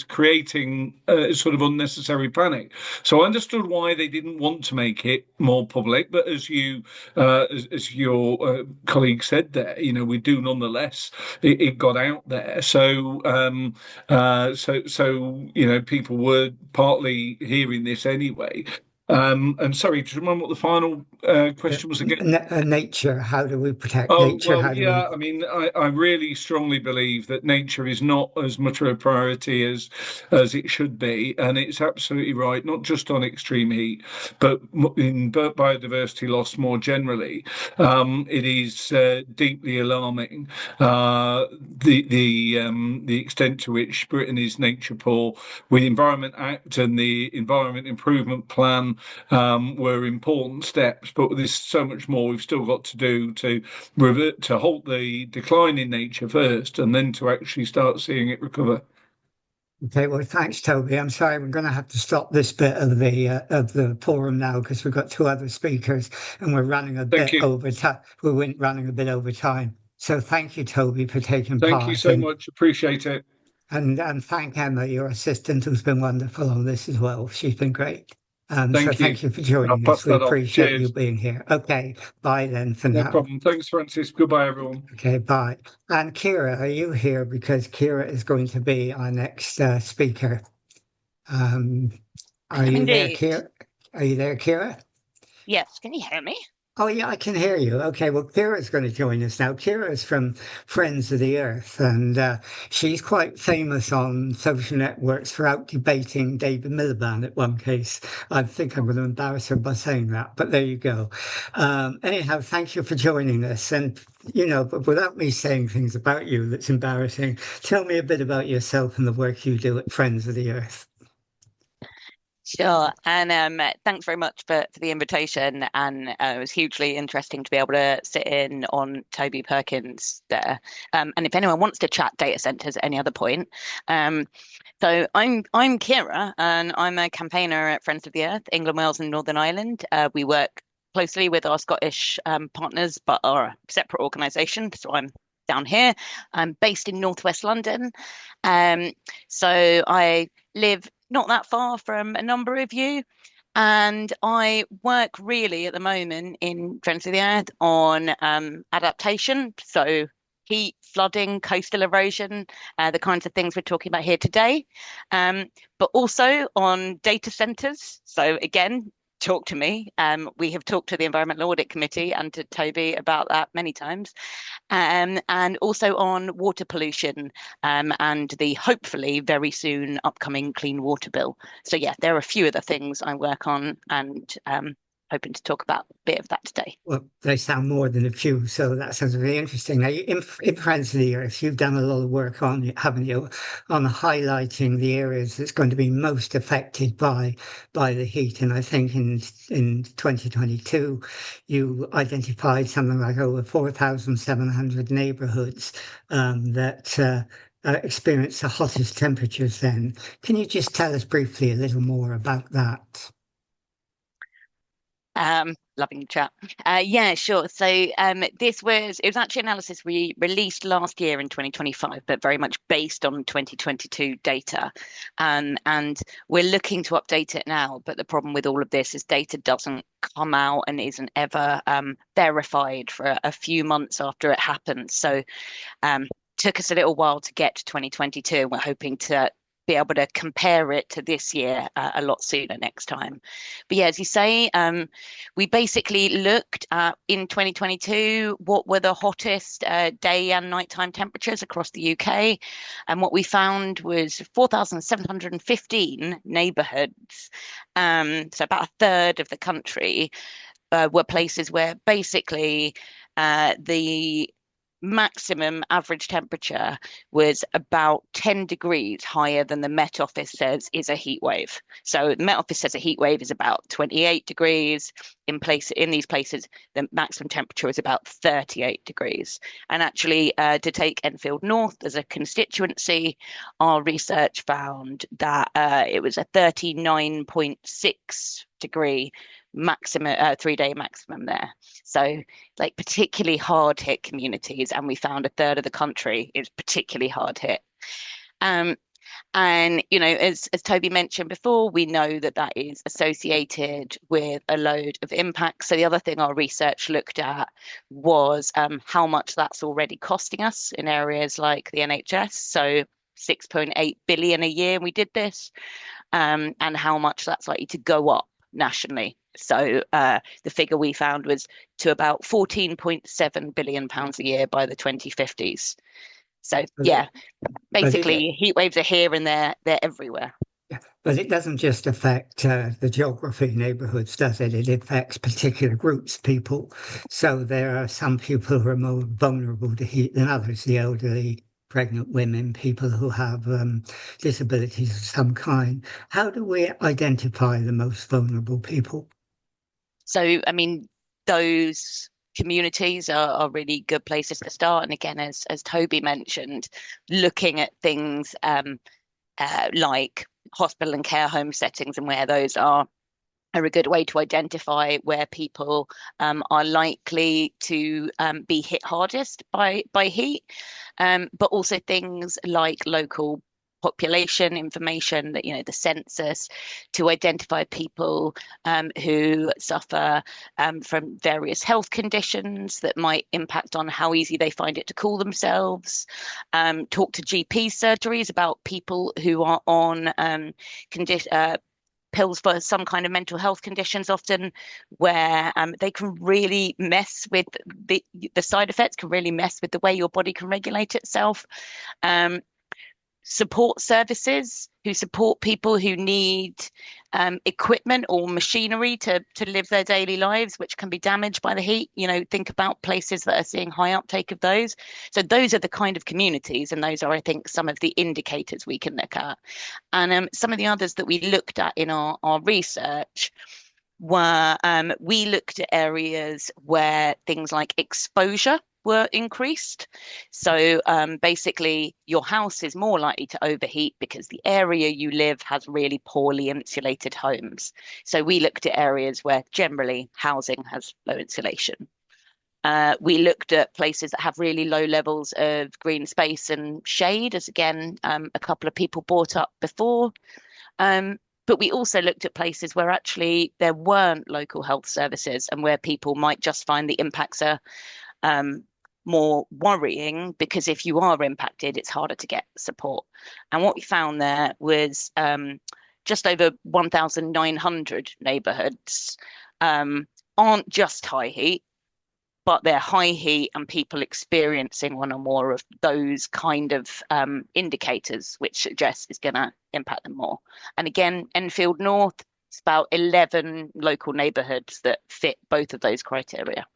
creating sort of unnecessary panic. So I understood why they didn't want to make it more public, but as your colleague said there, we do nonetheless. It got out there, so people were partly hearing this anyway. And sorry, to remember what the final question was again. Nature. How do we protect Oh, nature? well, I mean, I really strongly believe that nature is not as much of a priority as it should be, and it's absolutely right, not just on extreme heat, but in biodiversity loss more generally. It is deeply alarming the extent to which Britain is nature poor. With the Environment Act and the Environment Improvement Plan were important steps, but there's so much more we've still got to do to halt the decline in nature first, and then to actually start seeing it recover. Okay, well, thanks, Toby. I'm sorry, we're going to have to stop this bit of the forum now because we've got two other speakers and we're running a bit over time. We're running a bit over time. So thank you, Toby, for taking part. Thank you so much. Appreciate it. And thank Emma, your assistant, who's been wonderful on this as well. She's been great. Thank you for joining us. We appreciate you being here. Okay, bye then for now. No problem. Thanks, Francis. Goodbye, everyone. Okay, bye. And Kira, are you here? Because Kira is going to be our next speaker. Are you there, Kira? Are you there, Kira? Yes. Can you hear me? Oh, yeah, I can hear you. Okay, well, Kira's going to join us now. Kira's from Friends of the Earth, and she's quite famous on social networks for out debating David Miliband at one case. I think I'm going to embarrass her by saying that, but there you go. Anyhow, thank you for joining us. And, but without me saying things about you that's embarrassing, tell me a bit about yourself and the work you do at Friends of the Earth. Sure. And thanks very much for the invitation. And it was hugely interesting to be able to sit in on Toby Perkins there. And if anyone wants to chat data centers at any other point. So I'm Kira, and I'm a campaigner at Friends of the Earth, England, Wales and Northern Ireland. We work closely with our Scottish partners, but are a separate organisation. So I'm down here. I'm based in Northwest London. So I live not that far from a number of you. And I work really at the moment in Friends of the Earth on adaptation. So heat, flooding, coastal erosion, the kinds of things we're talking about here today. But also on data centres. So again, talk to me. We have talked to the Environmental Audit Committee and to Toby about that many times. And also on water pollution and the hopefully very soon upcoming Clean Water Bill. So yeah, there are a few of the things I work on, and hoping to talk about a bit of that today. Well, they sound more than a few, so that sounds really interesting. Now, in Friends of the Earth, you've done a lot of work on, haven't you, on highlighting the areas that's going to be most affected by the heat. And I think in 2022, you identified something like over 4,700 neighbourhoods that experience the hottest temperatures then. Can you just tell us briefly a little more about that? Loving the chat. Yeah, sure. So it was actually analysis we released last year in 2025, but very much based on 2022 data. And we're looking to update it now. But the problem with all of this is data doesn't come out and isn't ever verified for a few months after it happens. So took us a little while to get to 2022, and we're hoping to be able to compare it to this year a lot sooner next time. But yeah, as you say, we basically looked at in 2022 what were the hottest day and nighttime temperatures across the UK, and what we found was 4,715 neighbourhoods, so about a third of the country were places where basically the maximum average temperature was about 10 degrees higher than the Met Office says is a heat wave. So the Met Office says a heat wave is about 28 degrees. In these places, the maximum temperature is about 38 degrees. And actually, to take Enfield North as a constituency, our research found that it was a 39.6 degree maximum 3-day maximum there. So like particularly hard hit communities, and we found a third of the country is particularly hard hit. And as Toby mentioned before, we know that is associated with a load of impacts. So the other thing our research looked at was how much that's already costing us in areas like the NHS. So 6.8 billion a year we did this, and how much that's likely to go up nationally. So the figure we found was to about 14.7 billion pounds a year by the 2050s. So yeah, basically heat waves are here and they're everywhere. Yeah, but it doesn't just affect the geography neighbourhoods, does it? It affects particular groups of people. So there are some people who are more vulnerable to heat than others, the elderly, pregnant women, people who have disabilities of some kind. How do we identify the most vulnerable people? So, I mean, those communities are really good places to start. And again, as Toby mentioned, looking at things like hospital and care home settings and where those are a good way to identify where people are likely to be hit hardest by heat, but also things like local population information, that the census, to identify people who suffer from various health conditions that might impact on how easy they find it to cool themselves, talk to GP surgeries about people who are on pills for some kind of mental health conditions often, where they can really mess with the side effects, can really mess with the way your body can regulate itself. Support services who support people who need equipment or machinery to live their daily lives, which can be damaged by the heat. Think about places that are seeing high uptake of those. So those are the kind of communities, and those are, I think, some of the indicators we can look at. And some of the others that we looked at in our research were, we looked at areas where things like exposure were increased. So basically, your house is more likely to overheat because the area you live has really poorly insulated homes. So we looked at areas where generally housing has low insulation. We looked at places that have really low levels of green space and shade, as again, a couple of people brought up before. But we also looked at places where actually there weren't local health services, and where people might just find the impacts are more worrying, because if you are impacted, it's harder to get support. And what we found there was just over 1,900 neighbourhoods aren't just high heat, but they're high heat and people experiencing one or more of those kind of indicators, which suggests it's going to impact them more. And again, Enfield North, it's about 11 local neighbourhoods that fit both of those criteria.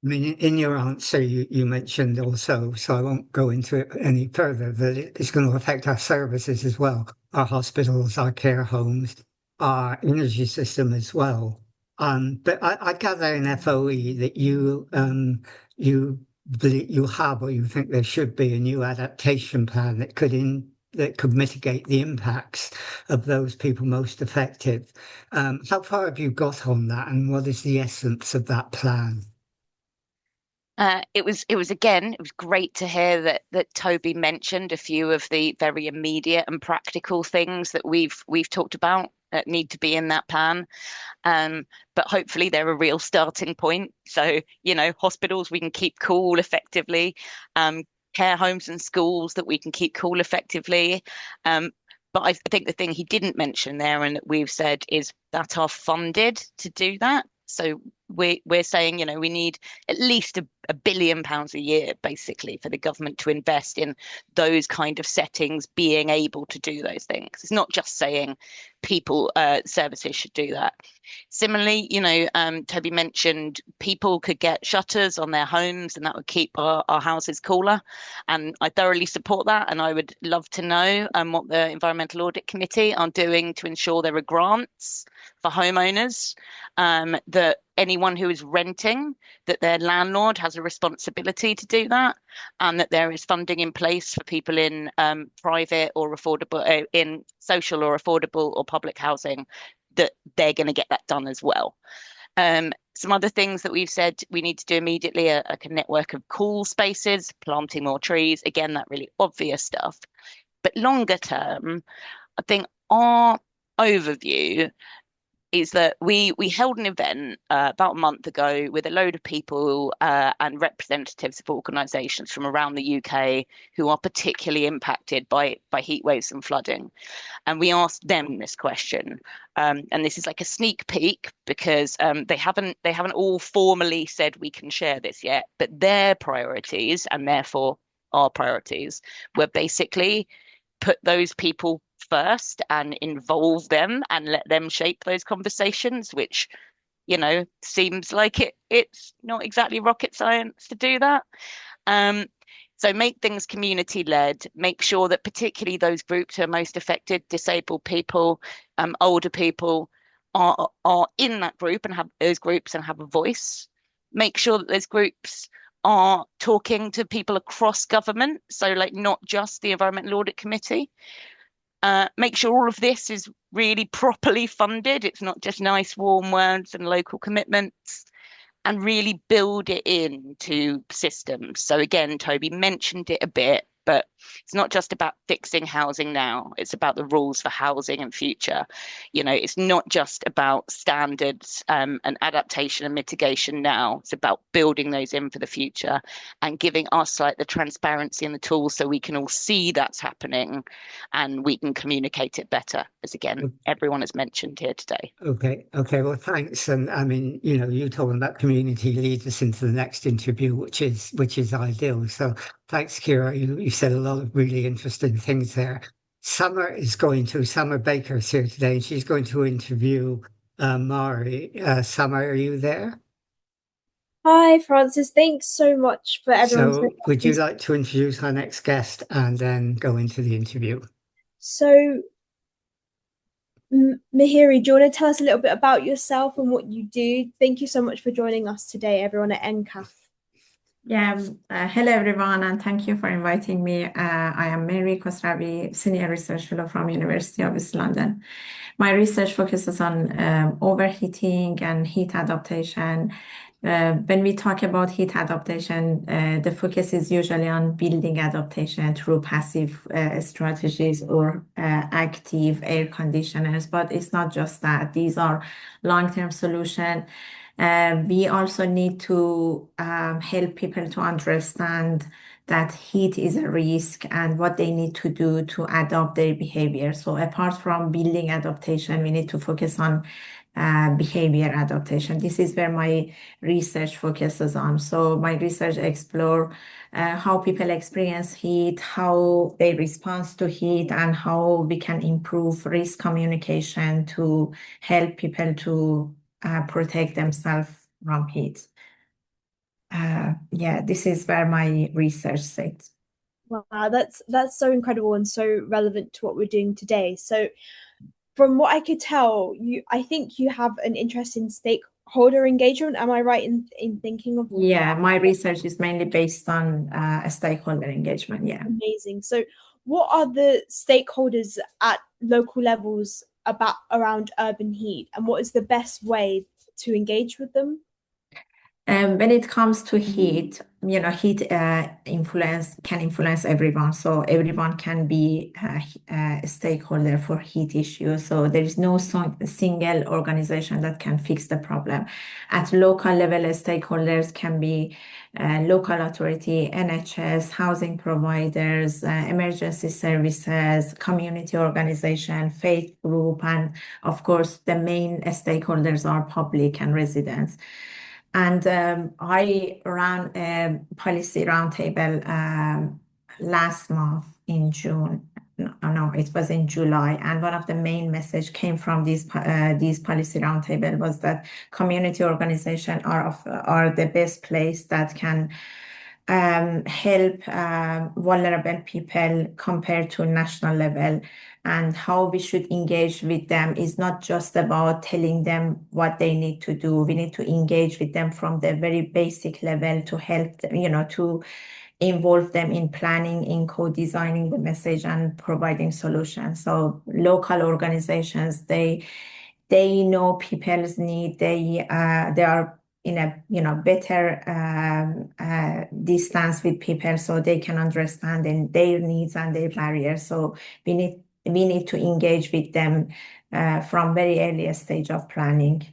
I mean, in your answer, you mentioned also, so I won't go into it any further, that it's going to affect our services as well, our hospitals, our care homes, our energy system as well. But I gather in FOE that you believe you have, or you think there should be, a new adaptation plan that could mitigate the impacts of those people most affected. How far have you got on that, and what is the essence of that plan? It was great to hear that Toby mentioned a few of the very immediate and practical things that we've talked about that need to be in that plan. But hopefully they're a real starting point. So, hospitals we can keep cool effectively, care homes and schools that we can keep cool effectively. But I think the thing he didn't mention there, and that we've said, is that are funded to do that. So we're saying, we need at least £1 billion a year, basically, for the government to invest in those kind of settings, being able to do those things. It's not just saying people, services should do that. Similarly, Toby mentioned people could get shutters on their homes, and that would keep our houses cooler. And I thoroughly support that. And I would love to know what the Environmental Audit Committee are doing to ensure there are grants for homeowners, that anyone who is renting, that their landlord has a responsibility to do that, and that there is funding in place for people in private or affordable, in social or affordable or public housing, that they're going to get that done as well. Some other things that we've said we need to do immediately are like a network of cool spaces, planting more trees, again, that really obvious stuff. But longer term, I think our overview is that we held an event about a month ago with a load of people and representatives of organisations from around the UK who are particularly impacted by heat waves and flooding. And we asked them this question. And this is like a sneak peek, because they haven't all formally said we can share this yet, but their priorities, and therefore our priorities, were basically put those people first and involve them and let them shape those conversations, which, seems like it's not exactly rocket science to do that. So make things community led, make sure that particularly those groups who are most affected, disabled people, older people, are in that group and have those groups and have a voice. Make sure that those groups are talking to people across government, so like not just the Environmental Audit Committee. Make sure all of this is really properly funded. It's not just nice warm words and local commitments, and really build it into systems. So again, Toby mentioned it a bit, but It's not just about fixing housing now, it's about the rules for housing and future. You know, it's not just about standards and adaptation and mitigation now, it's about building those in for the future and giving us like the transparency and the tools so we can all see that's happening and we can communicate it better, as again everyone has mentioned here today. Okay, well, thanks. And I mean, you know, you told them that community leads us into the next interview, which is ideal. So thanks, Kira. You said a lot of really interesting things there. Summer Baker is here today, and she's going to interview Mari. Summer, are you there? Hi, Francis. Thanks so much for everyone's. So would you like to introduce our next guest and then go into the interview? So, Mihiri, do you want to tell us a little bit about yourself and what you do? Thank you so much for joining us today, everyone at EnCaf. Yeah, hello everyone, and thank you for inviting me. I am Mary Khosravi, Senior Research Fellow from University of East London. My research focuses on overheating and heat adaptation. When we talk about heat adaptation, the focus is usually on building adaptation through passive strategies or active air conditioners, but it's not just that. These are long-term solutions. We also need to help people to understand that heat is a risk and what they need to do to adapt their behavior. So apart from building adaptation, we need to focus on behavior adaptation. This is where my research focuses on. So my research explore how people experience heat, how they respond to heat, and how we can improve risk communication to help people to protect themselves from heat. Yeah, this is where my research sits. Wow, that's so incredible and so relevant to what we're doing today. So from what I could tell, I think you have an interest in stakeholder engagement. Am I right in thinking of? Yeah, my research is mainly based on stakeholder engagement. Yeah. Amazing. So what are the stakeholders at local levels around urban heat, and what is the best way to engage with them? When it comes to heat, you know, heat can influence everyone. So everyone can be a stakeholder for heat issues. So there is no single organization that can fix the problem. At local level, stakeholders can be local authority, NHS, housing providers, emergency services, community organization, faith group, and of course, the main stakeholders are public and residents. And I ran a policy roundtable last month in June. No, it was in July. And one of the main message came from these policy roundtable was that community organizations are the best place that can help vulnerable people compared to national level, and how we should engage with them is not just about telling them what they need to do. We need to engage with them from the very basic level to help them, you know, to involve them in planning, in co-designing the message and providing solutions. So local organizations, they know people's need. They are in a better distance with people, so they can understand their needs and their barriers. So we need to engage with them from very early stage of planning.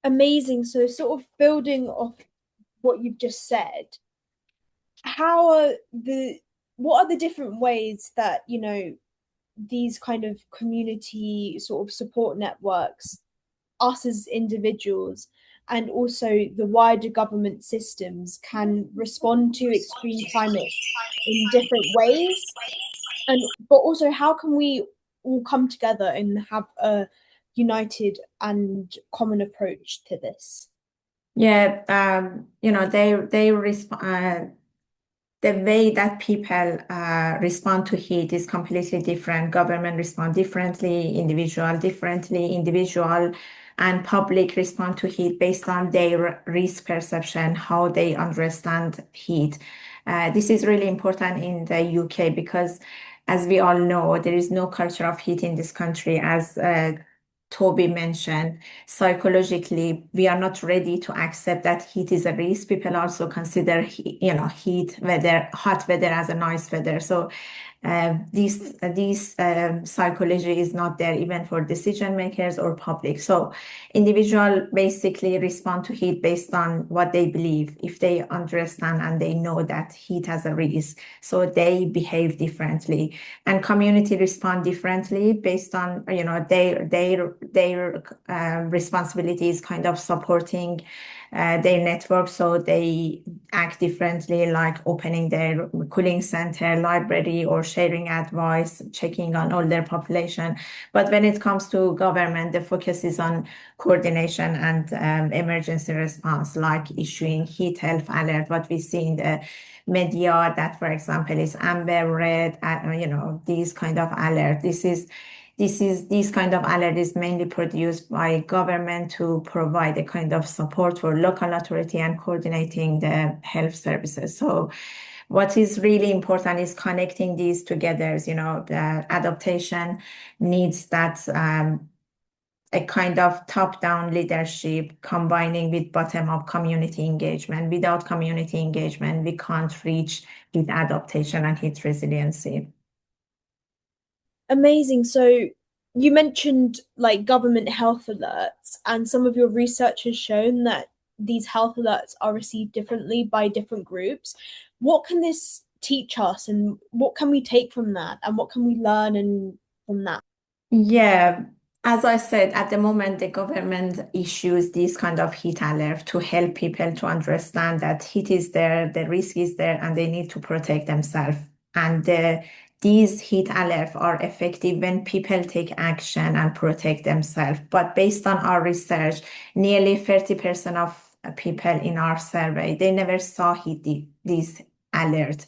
Amazing. So sort of building off what you've just said, what are the different ways that, you know, these kind of community sort of support networks, us as individuals, and also the wider government systems can respond to extreme climate in different ways? But also, how can we all come together and have a united and common approach to this? Yeah, you know, they respond. The way that people respond to heat is completely different. Government respond differently, individual and public respond to heat based on their risk perception, how they understand heat. This is really important in the UK because, as we all know, there is no culture of heat in this country. As Toby mentioned, psychologically, we are not ready to accept that heat is a risk. People also consider, heat weather, hot weather as a nice weather. So this psychology is not there even for decision makers or public. So individual basically respond to heat based on what they believe. If they understand and they know that heat has a risk, so they behave differently, and community respond differently based on their responsibilities, kind of supporting their network. So they act differently, like opening their cooling center, library, or sharing advice, checking on all their population. But when it comes to government, the focus is on coordination and emergency response, like issuing heat health alert, what we see in the media, that, for example, is amber, red, these kind of alert. This kind of alert is mainly produced by government to provide a kind of support for local authority and coordinating the health services. So what is really important is connecting these together. The adaptation needs that a kind of top-down leadership combining with bottom-up community engagement. Without community engagement, we can't reach heat adaptation and heat resiliency. Amazing. So you mentioned like government health alerts, and some of your research has shown that these health alerts are received differently by different groups. What can this teach us, and what can we take from that, and what can we learn from that? Yeah, as I said, at the moment, the government issues this kind of heat alert to help people to understand that heat is there, the risk is there, and they need to protect themselves. And these heat alerts are effective when people take action and protect themselves. But based on our research, nearly 30% of people in our survey, they never saw these alerts.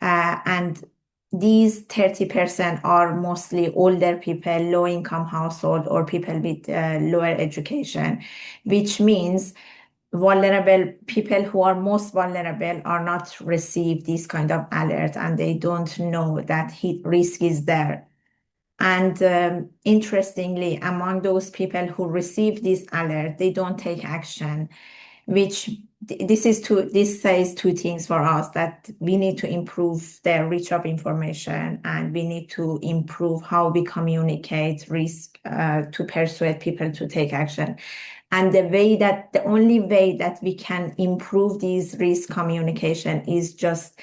And these 30% are mostly older people, low-income household, or people with lower education, which means vulnerable people who are most vulnerable are not receive this kind of alert, and they don't know that heat risk is there. And interestingly, among those people who receive this alert, they don't take action, which this says two things for us: that we need to improve the reach of information, and we need to improve how we communicate risk to persuade people to take action. And the only way that we can improve these risk communication is just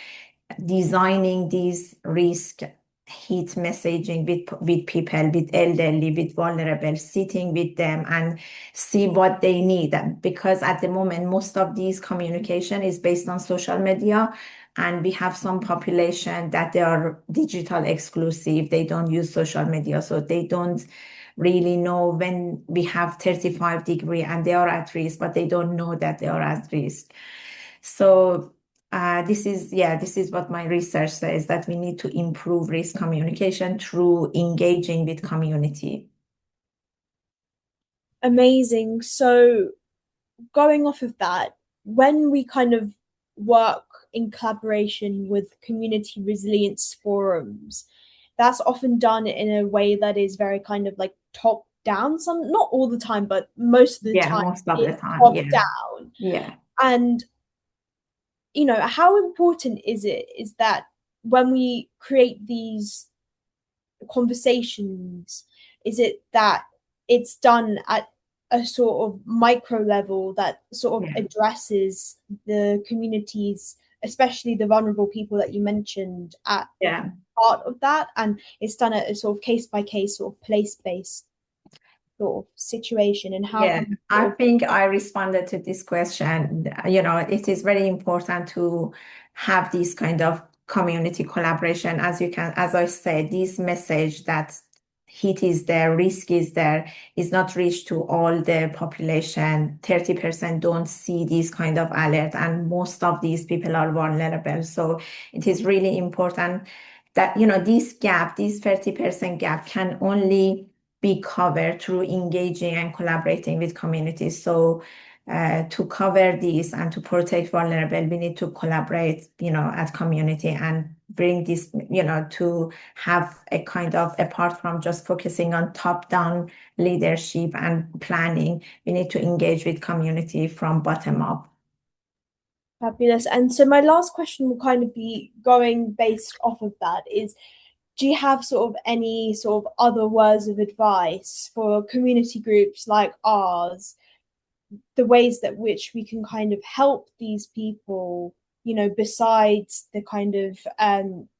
designing these risk heat messaging with people, with elderly, with vulnerable, sitting with them and see what they need. Because at the moment, most of these communication is based on social media, and we have some population that they are digital exclusive. They don't use social media, so they don't really know when we have 35-degree and they are at risk, but they don't know that they are at risk. So this is what my research says, that we need to improve risk communication through engaging with community. Amazing. So going off of that, when we kind of work in collaboration with community resilience forums, that's often done in a way that is very kind of like top down, not all the time, but most of the time most of the time, top yeah. down. Yeah. And how important is that when we create these conversations, is it that it's done at a sort of micro level that sort of addresses the communities, especially the vulnerable people that you mentioned, at part of that, and it's done at a sort of case by case, sort of place based sort of situation? And how I think I responded to this question. It is very important to have this kind of community collaboration. As I said, this message that heat is there, risk is there, is not reached to all the population. 30% don't see this kind of alert, and most of these people are vulnerable. So it is really important that this 30% gap can only be covered through engaging and collaborating with communities. So to cover this and to protect vulnerable, we need to collaborate, as community and bring this, to have a kind of, apart from just focusing on top-down leadership and planning, we need to engage with community from bottom up. Fabulous. And so my last question will kind of be going based off of that is, do you have sort of any sort of other words of advice for community groups like ours, the ways that which we can kind of help these people, besides the kind of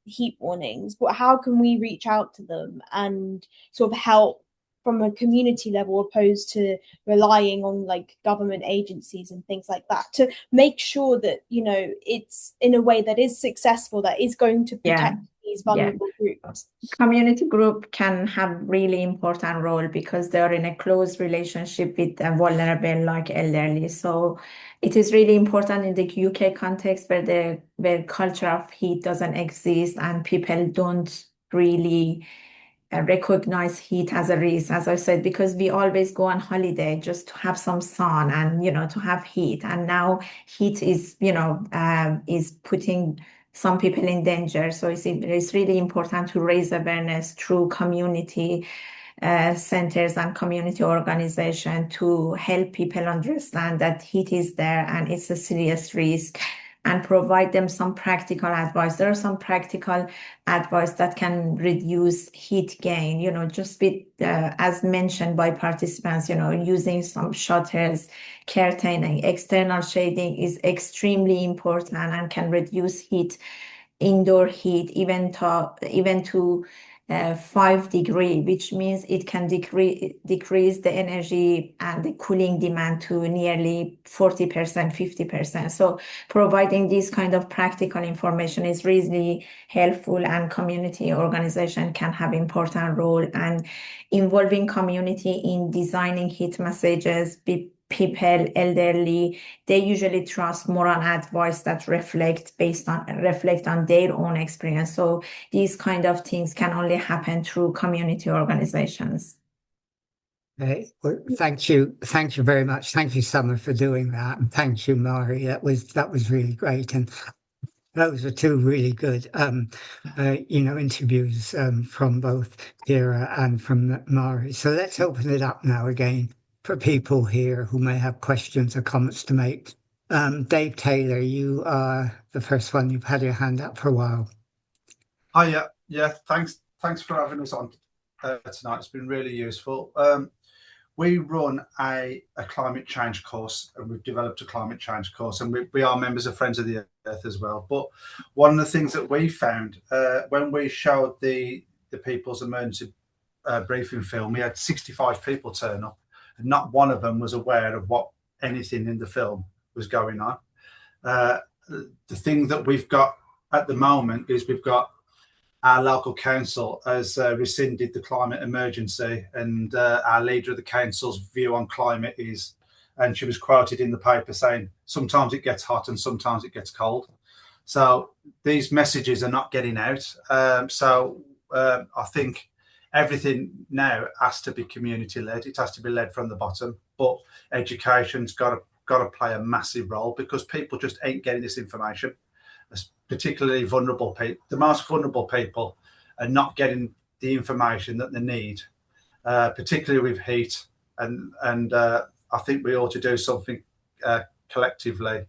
heat warnings, but how can we reach out to them and sort of help from a community level opposed to relying on like government agencies and things like that to make sure that, it's in a way that is successful, that is going to protect these vulnerable groups? Community group can have really important role because they are in a close relationship with vulnerable like elderly. So it is really important in the UK context where culture of heat doesn't exist and people don't really recognize heat as a risk, as I said, because we always go on holiday just to have some sun and to have heat, and now heat is is putting some people in danger. So it's really important to raise awareness through community centers and community organization to help people understand that heat is there and it's a serious risk, and provide them some practical advice. There are some practical advice that can reduce heat gain, just with, as mentioned by participants, using some shutters, curtaining, external shading is extremely important and can reduce indoor heat, even to 5 degrees, which means it can decrease the energy and the cooling demand to nearly 40%, 50%. So providing this kind of practical information is really helpful, and community organization can have important role, and involving community in designing heat messages. People, elderly, they usually trust more on advice that reflect on their own experience. So these kind of things can only happen through community organizations. Okay. Well, thank you very much. Thank you, Summer, for doing that, and thank you, Mari. That was really great, and those were two really good, interviews from both Kira and from Mari. So let's open it up now again for people here who may have questions or comments to make. Dave Taylor, you are the first one. You've had your hand up for a while. Hi, yeah. Thanks for having us on tonight. It's been really useful. We run a climate change course, and we've developed a climate change course, and we are members of Friends of the Earth as well. But one of the things that we found when we showed the people's emergency briefing film, we had 65 people turn up, and not one of them was aware of what anything in the film was going on. The thing that we've got at the moment is we've got our local council has rescinded the climate emergency, and our leader of the council's view on climate is, and she was quoted in the paper saying, sometimes it gets hot and sometimes it gets cold. So these messages are not getting out. I think everything now has to be community led. It has to be led from the bottom, but education's got to play a massive role, because people just ain't getting this information. Particularly vulnerable people, the most vulnerable people are not getting the information that they need, particularly with heat. And I think we ought to do something collectively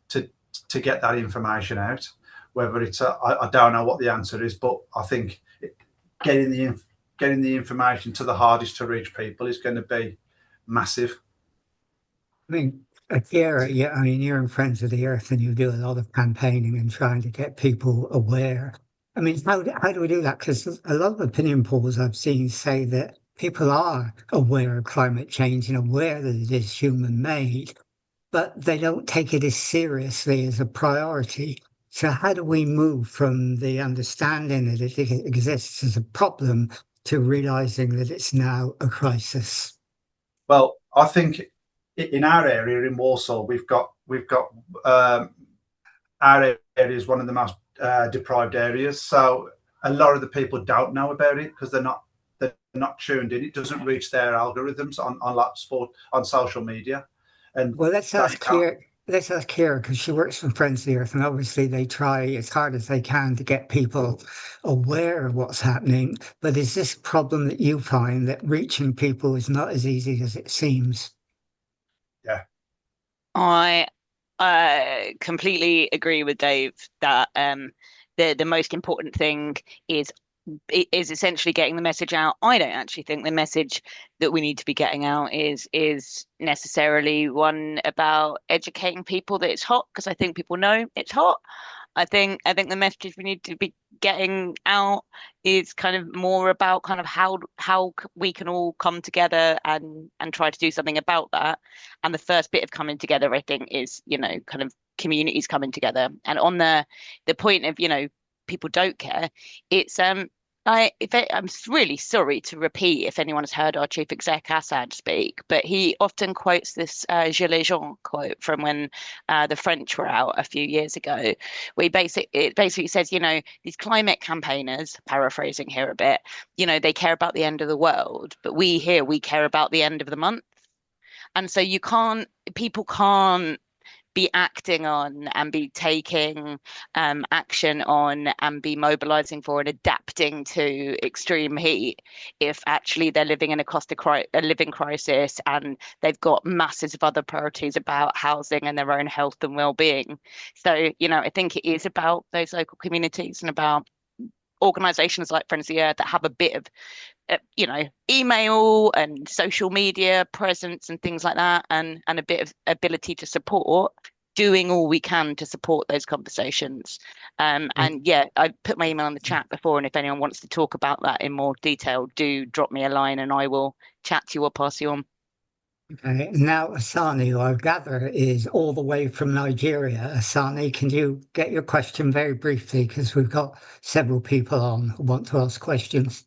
to get that information out. Whether it's I don't know what the answer is, but I think getting the information to the hardest to reach people is going to be massive. I mean, Akira, you're in Friends of the Earth and you do a lot of campaigning and trying to get people aware. I mean, how do we do that? Because a lot of opinion polls I've seen say that people are aware of climate change and aware that it is human-made, but they don't take it as seriously as a priority. So how do we move from the understanding that it exists as a problem to realizing that it's now a crisis? Well, I think in our area in Warsaw, we've got our area is one of the most deprived areas. So a lot of the people don't know about it because they're not tuned in. It doesn't reach their algorithms on social media. And well, let's ask Kira. Let's ask Kira because she works for Friends of the Earth, and obviously they try as hard as they can to get people aware of what's happening. But is this a problem that you find that reaching people is not as easy as it seems? Yeah. I completely agree with Dave that the most important thing is essentially getting the message out. I don't actually think the message that we need to be getting out is necessarily one about educating people that it's hot, because I think people know it's hot. I think the message we need to be getting out is kind of more about kind of how we can all come together and try to do something about that. And the first bit of coming together, I think, is, kind of communities coming together. And on the point of, people don't care, it's I'm really sorry to repeat if anyone has heard our chief exec Assad speak, but he often quotes this Gilets jaunes quote from when the French were out a few years ago, where it basically says, these climate campaigners, paraphrasing here a bit, they care about the end of the world, but we care about the end of the month. And so people can't be acting on and be taking action on and be mobilizing for and adapting to extreme heat if actually they're living in a living crisis and they've got masses of other priorities about housing and their own health and well-being. So, I think it is about those local communities and about organizations like Friends of the Earth that have a bit of email and social media presence and things like that, and a bit of ability to support, doing all we can to support those conversations. And yeah, I put my email in the chat before, and if anyone wants to talk about that in more detail, do drop me a line and I will chat to you or pass you on. Okay, now Asani, who I gather is all the way from Nigeria. Asani, can you get your question very briefly, because we've got several people on who want to ask questions.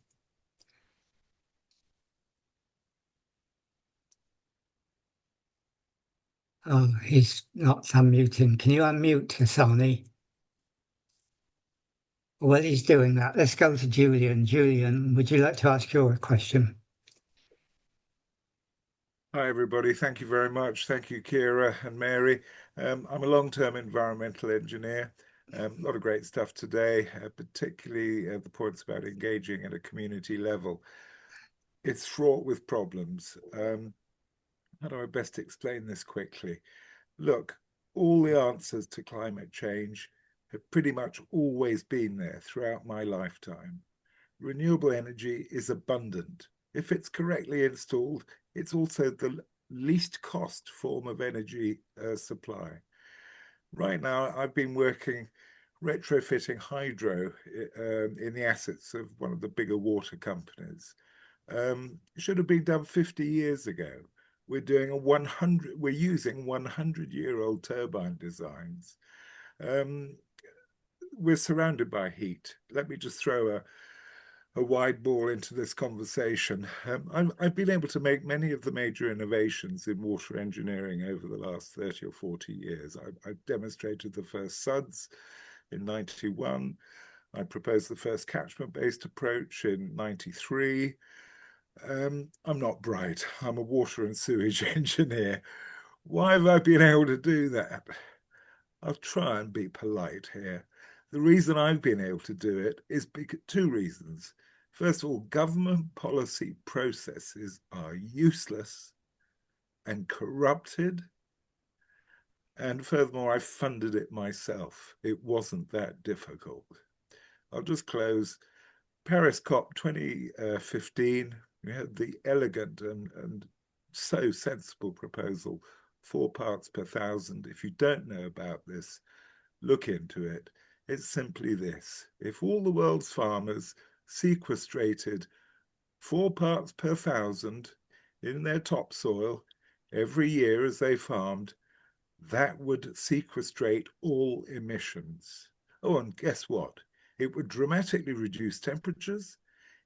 Oh, he's not unmuting. Can you unmute Asani? Well, he's doing that. Let's go to Julian. Julian, would you like to ask your question? Hi, everybody. Thank you very much. Thank you, Kira and Mary. I'm a long-term environmental engineer. A lot of great stuff today, particularly the points about engaging at a community level. It's fraught with problems. How do I best explain this quickly? Look, all the answers to climate change have pretty much always been there throughout my lifetime. Renewable energy is abundant. If it's correctly installed, it's also the least cost form of energy supply. Right now, I've been working retrofitting hydro in the assets of one of the bigger water companies. Should have been done 50 years ago. We're doing we're using 100-year-old turbine designs. We're surrounded by heat. Let me just throw a wide ball into this conversation. I've been able to make many of the major innovations in water engineering over the last 30 or 40 years. I demonstrated the first SUDS in 91. I proposed the first catchment-based approach in 93. I'm not bright. I'm a water and sewage engineer. Why have I been able to do that? I'll try and be polite here. The reason I've been able to do it is two reasons. First of all, government policy processes are useless and corrupted. And furthermore, I funded it myself. It wasn't that difficult. I'll just close. Paris COP 2015, we had the elegant and so sensible proposal, 4 parts per thousand. If you don't know about this, look into it. It's simply this: if all the world's farmers sequestrated 4 parts per thousand in their topsoil every year as they farmed, that would sequestrate all emissions. Oh, and guess what? It would dramatically reduce temperatures,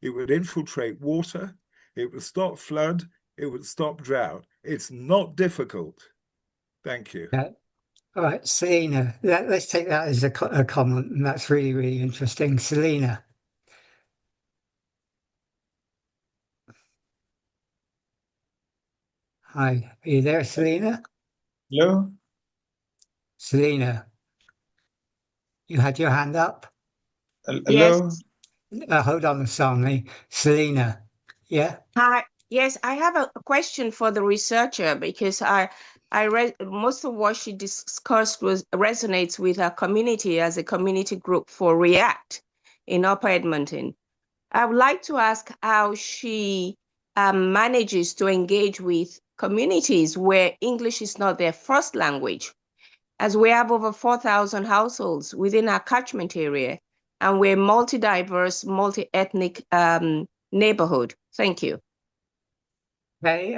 it would infiltrate water, it would stop flood, it would stop drought. It's not difficult. Thank you. Yeah. All right, Selena, let's take that as a comment, and that's really, really interesting. Selena. Hi, are you there, Selena? Hello? Selena, you had your hand up? Hello? Hold on, Asani. Selena, yeah? Hi. Yes, I have a question for the researcher because I read most of what she discussed resonates with our community as a community group for React in Upper Edmonton. I would like to ask how she manages to engage with communities where English is not their first language, as we have over 4,000 households within our catchment area, and we're multi-diverse, multi-ethnic neighborhood. Thank you. Okay,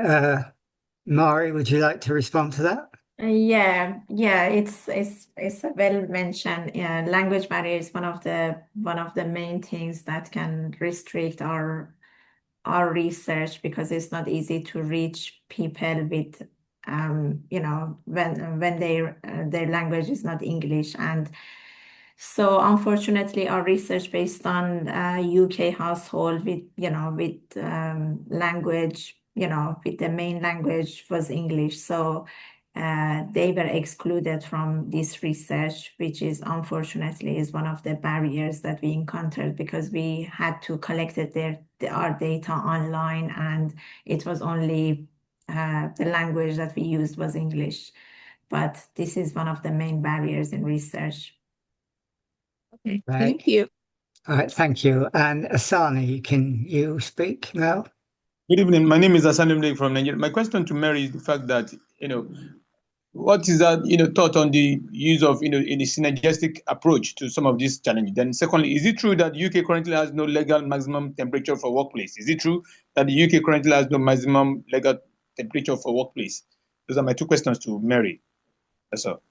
Mari, would you like to respond to that? Yeah, it's a well mentioned. Yeah, language barrier is one of the main things that can restrict our research because it's not easy to reach people with when their language is not English. And so unfortunately our research based on UK household with language, with the main language was English, so they were excluded from this research, which is unfortunately is one of the barriers that we encountered because we had to collect our data online, and it was only the language that we used was English. But this is one of the main barriers in research. Okay, Right. thank you. All right, thank you. And Asani, can you speak now? Good evening. My name is Asani Mdek from Nigeria. My question to Mary is the fact that, what is that, thought on the use of, in a synergistic approach to some of these challenges? Then secondly, is it true that the UK currently has no legal maximum temperature for workplace? Is it true that the UK currently has no maximum legal temperature for workplace? Those are my two questions to Mary. That's all.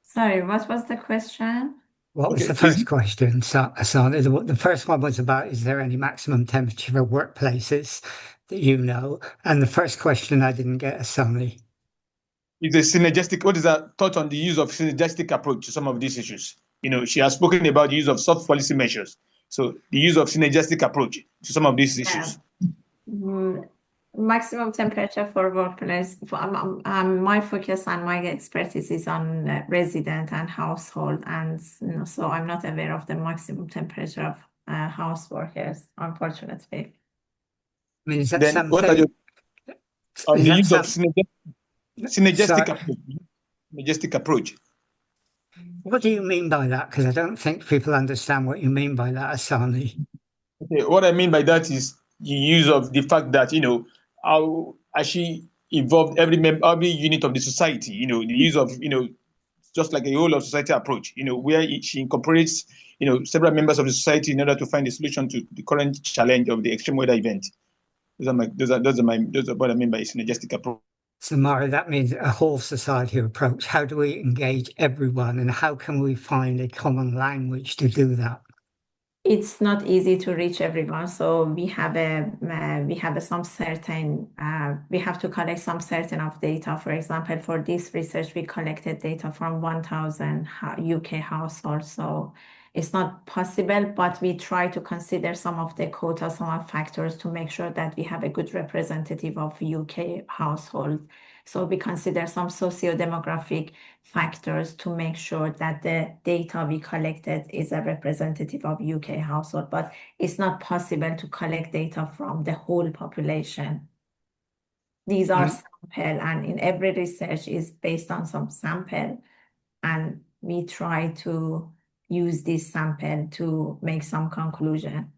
Sorry, what was the question? What was the first question, Asani? The first one was about, is there any maximum temperature for workplaces that you know? And the first question I didn't get, Asani. It's a synergistic, what is that thought on the use of synergistic approach to some of these issues? She has spoken about the use of soft policy measures. So the use of synergistic approach to some of these issues. Maximum temperature for workplace. My focus and my expertise is on resident and household, and so I'm not aware of the maximum temperature of house workers, unfortunately. I mean, is that Then what are your on the use of synergistic approach? Synergistic approach. What do you mean by that? Because I don't think people understand what you mean by that, Asani. Okay, what I mean by that is the use of the fact that, how she involved every unit of the society, the use of, just like a whole of society approach, where she incorporates, several members of the society in order to find a solution to the current challenge of the extreme weather event. Those are what I mean by synergistic approach. So, Mara, that means a whole society approach. How do we engage everyone, and how can we find a common language to do that? It's not easy to reach everyone, so we have to collect some certain of data. For example, for this research, we collected data from 1,000 UK households. So it's not possible, but we try to consider some of the quota, some of factors to make sure that we have a good representative of UK household. So we consider some socio-demographic factors to make sure that the data we collected is a representative of UK household, but it's not possible to collect data from the whole population. These are sample, and in every research is based on some sample, and we try to use this sample to make some conclusion.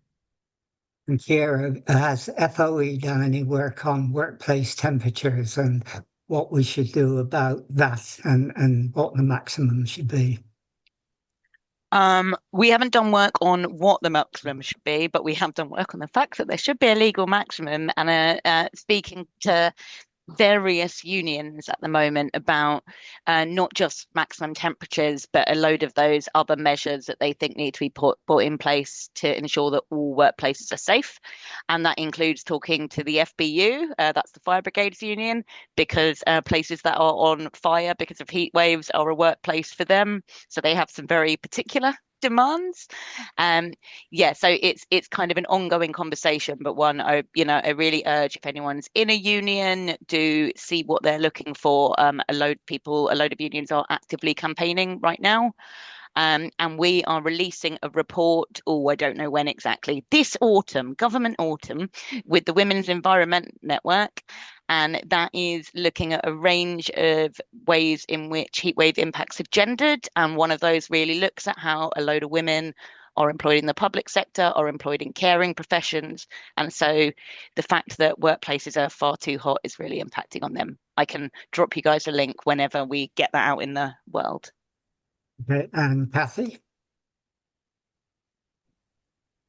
And Kiera, has FOE done any work on workplace temperatures and what we should do about that, and what the maximum should be? We haven't done work on what the maximum should be, but we have done work on the fact that there should be a legal maximum, and speaking to various unions at the moment about not just maximum temperatures, but a load of those other measures that they think need to be put in place to ensure that all workplaces are safe. And that includes talking to the FBU, that's the Fire Brigades Union, because places that are on fire because of heat waves are a workplace for them. So they have some very particular demands. Yeah, so it's kind of an ongoing conversation, but one I really urge, if anyone's in a union, do see what they're looking for. A load of unions are actively campaigning right now. And we are releasing a report, I don't know when exactly, this autumn, government autumn, with the Women's Environment Network. And that is looking at a range of ways in which heatwave impacts have gendered. And one of those really looks at how a load of women are employed in the public sector, are employed in caring professions. And so the fact that workplaces are far too hot is really impacting on them. I can drop you guys a link whenever we get that out in the world. Okay, and Kathy?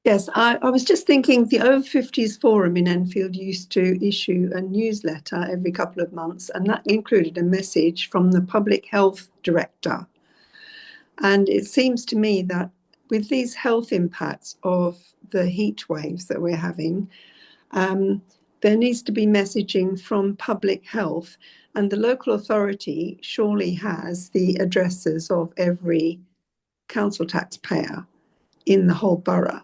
Yes, I was just thinking the Over 50s Forum in Enfield used to issue a newsletter every couple of months, and that included a message from the Public Health Director. And it seems to me that with these health impacts of the heat waves that we're having, there needs to be messaging from public health, and the local authority surely has the addresses of every council taxpayer in the whole borough.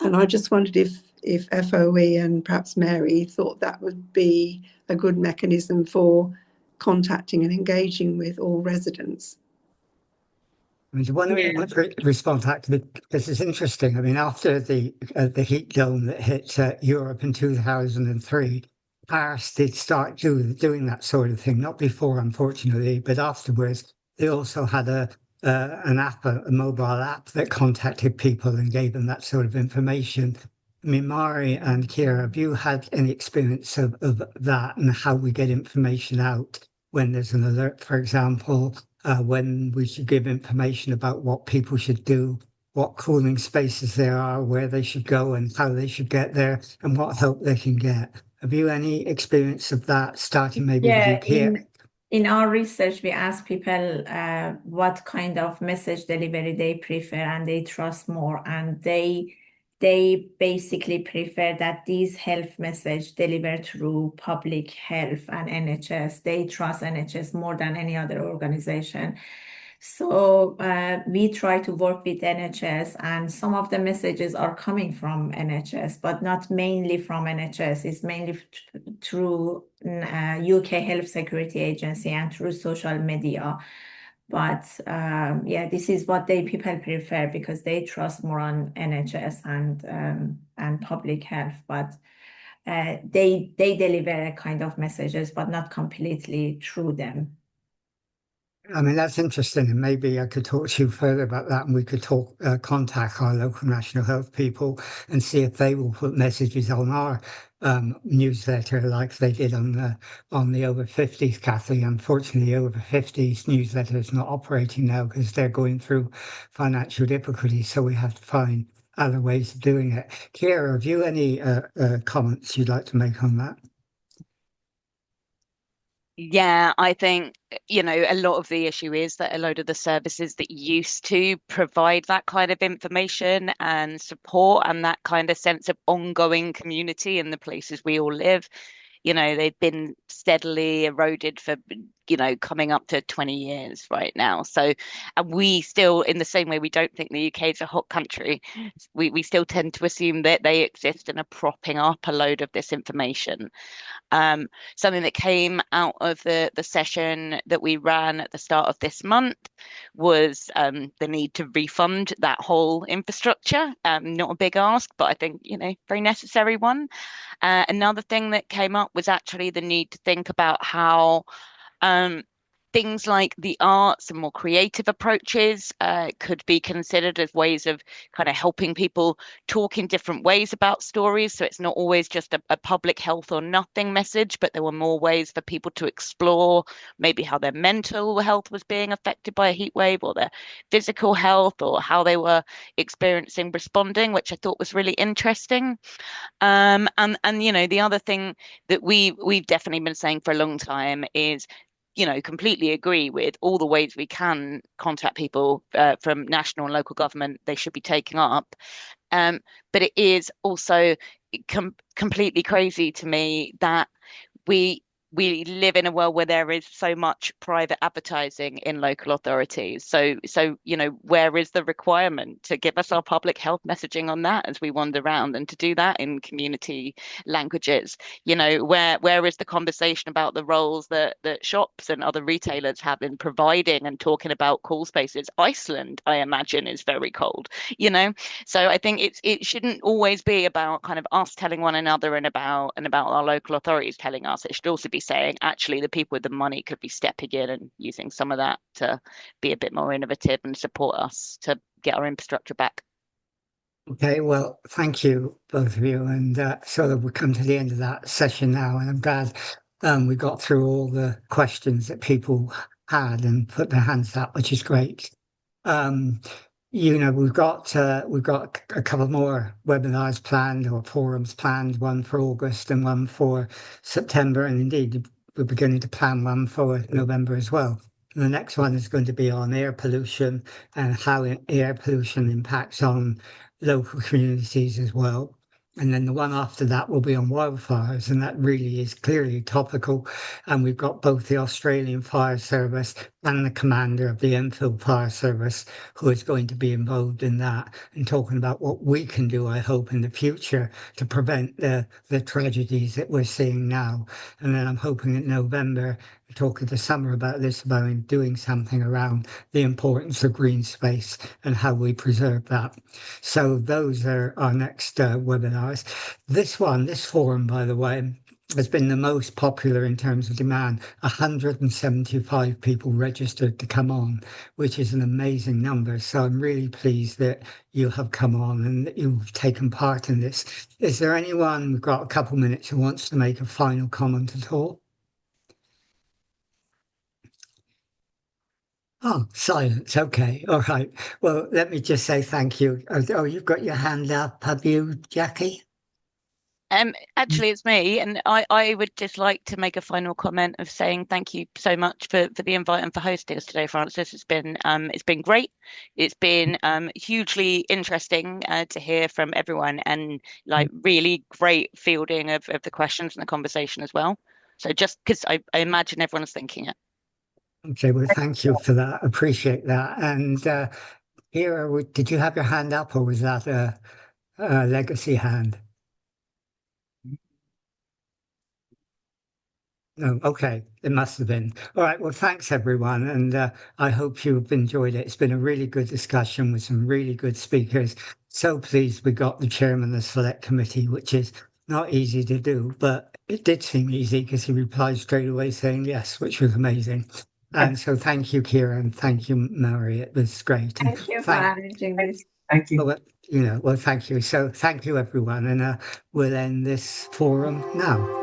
And I just wondered if FOE and perhaps Mary thought that would be a good mechanism for contacting and engaging with all residents. I mean, one respond back to this is interesting. I mean, after the heat dome that hit Europe in 2003, Paris did start doing that sort of thing. Not before, unfortunately, but afterwards. They also had an app, a mobile app that contacted people and gave them that sort of information. I mean, Mari and Kira, have you had any experience of that and how we get information out when there's an alert, for example? When we should give information about what people should do, what cooling spaces there are, where they should go and how they should get there, and what help they can get. Have you any experience of that, starting maybe with you, Kira? In our research, we asked people what kind of message delivery they prefer and they trust more. And they basically prefer that these health message delivered through public health and NHS. They trust NHS more than any other organization. So we try to work with NHS, and some of the messages are coming from NHS, but not mainly from NHS. It's mainly through UK Health Security Agency and through social media. But yeah, this is what people prefer because they trust more on NHS and public health. But they deliver kind of messages, but not completely through them. I mean, that's interesting, and maybe I could talk to you further about that, and we could contact our local National Health people and see if they will put messages on our newsletter like they did on the Over 50s, Kathy. Unfortunately, Over 50s newsletter is not operating now because they're going through financial difficulties, so we have to find other ways of doing it. Kira, have you any comments you'd like to make on that? Yeah, I think, a lot of the issue is that a load of the services that used to provide that kind of information and support and that kind of sense of ongoing community in the places we all live, they've been steadily eroded for, coming up to 20 years right now. So, and we still, in the same way we don't think the UK is a hot country, we still tend to assume that they exist and are propping up a load of this information. Something that came out of the session that we ran at the start of this month was the need to refund that whole infrastructure. Not a big ask, but I think, very necessary one. Another thing that came up was actually the need to think about how things like the arts and more creative approaches could be considered as ways of kind of helping people talk in different ways about stories. So it's not always just a public health or nothing message, but there were more ways for people to explore maybe how their mental health was being affected by a heat wave, or their physical health, or how they were experiencing responding, which I thought was really interesting. And the other thing that we've definitely been saying for a long time is, completely agree with all the ways we can contact people from national and local government. They should be taking up. But it is also completely crazy to me that we we live in a world where there is so much private advertising in local authorities. So where is the requirement to give us our public health messaging on that as we wander around, and to do that in community languages? Where is the conversation about the roles that shops and other retailers have in providing and talking about cool spaces? Iceland, I imagine, is very cold, So I think it shouldn't always be about kind of us telling one another and about our local authorities telling us. It should also be saying, actually, the people with the money could be stepping in and using some of that to be a bit more innovative and support us to get our infrastructure back. Okay, well, thank you, both of you. And so we've come to the end of that session now, and I'm glad we got through all the questions that people had and put their hands up, which is great. We've got a couple more webinars planned, or forums planned, one for August and one for September, and indeed we're beginning to plan one for November as well. The next one is going to be on air pollution and how air pollution impacts on local communities as well. And then the one after that will be on wildfires, and that really is clearly topical. And we've got both the Australian Fire Service and the commander of the Enfield Fire Service who is going to be involved in that, and talking about what we can do, I hope, in the future to prevent the tragedies that we're seeing now. And then I'm hoping in November, talking to Summer about this, about doing something around the importance of green space and how we preserve that. So those are our next webinars. This forum, by the way, has been the most popular in terms of demand. 175 people registered to come on, which is an amazing number. So I'm really pleased that you have come on and that you've taken part in this. Is there anyone, we've got a couple minutes, who wants to make a final comment at all? Oh, silence. Okay. All right. Well, let me just say thank you. Oh, you've got your hand up, have you, Jackie? Actually, it's me, and I would just like to make a final comment of saying thank you so much for the invite and for hosting us today, Francis. It's been great. It's been hugely interesting to hear from everyone, and really great fielding of the questions and the conversation as well. So just because I imagine everyone's thinking it. Okay, well, thank you for that. Appreciate that. And here, did you have your hand up, or was that a legacy hand? No, okay, it must have been. All right, well, thanks everyone, and I hope you've enjoyed it. It's been a really good discussion with some really good speakers. So pleased we got the chairman of the select committee, which is not easy to do, but it did seem easy because he replied straight away saying yes, which was amazing. And so thank you, Kieran. Thank you, Mary. It was great. Thank you for arranging this. Thank you. Well, thank you. So thank you, everyone. And we'll end this forum now.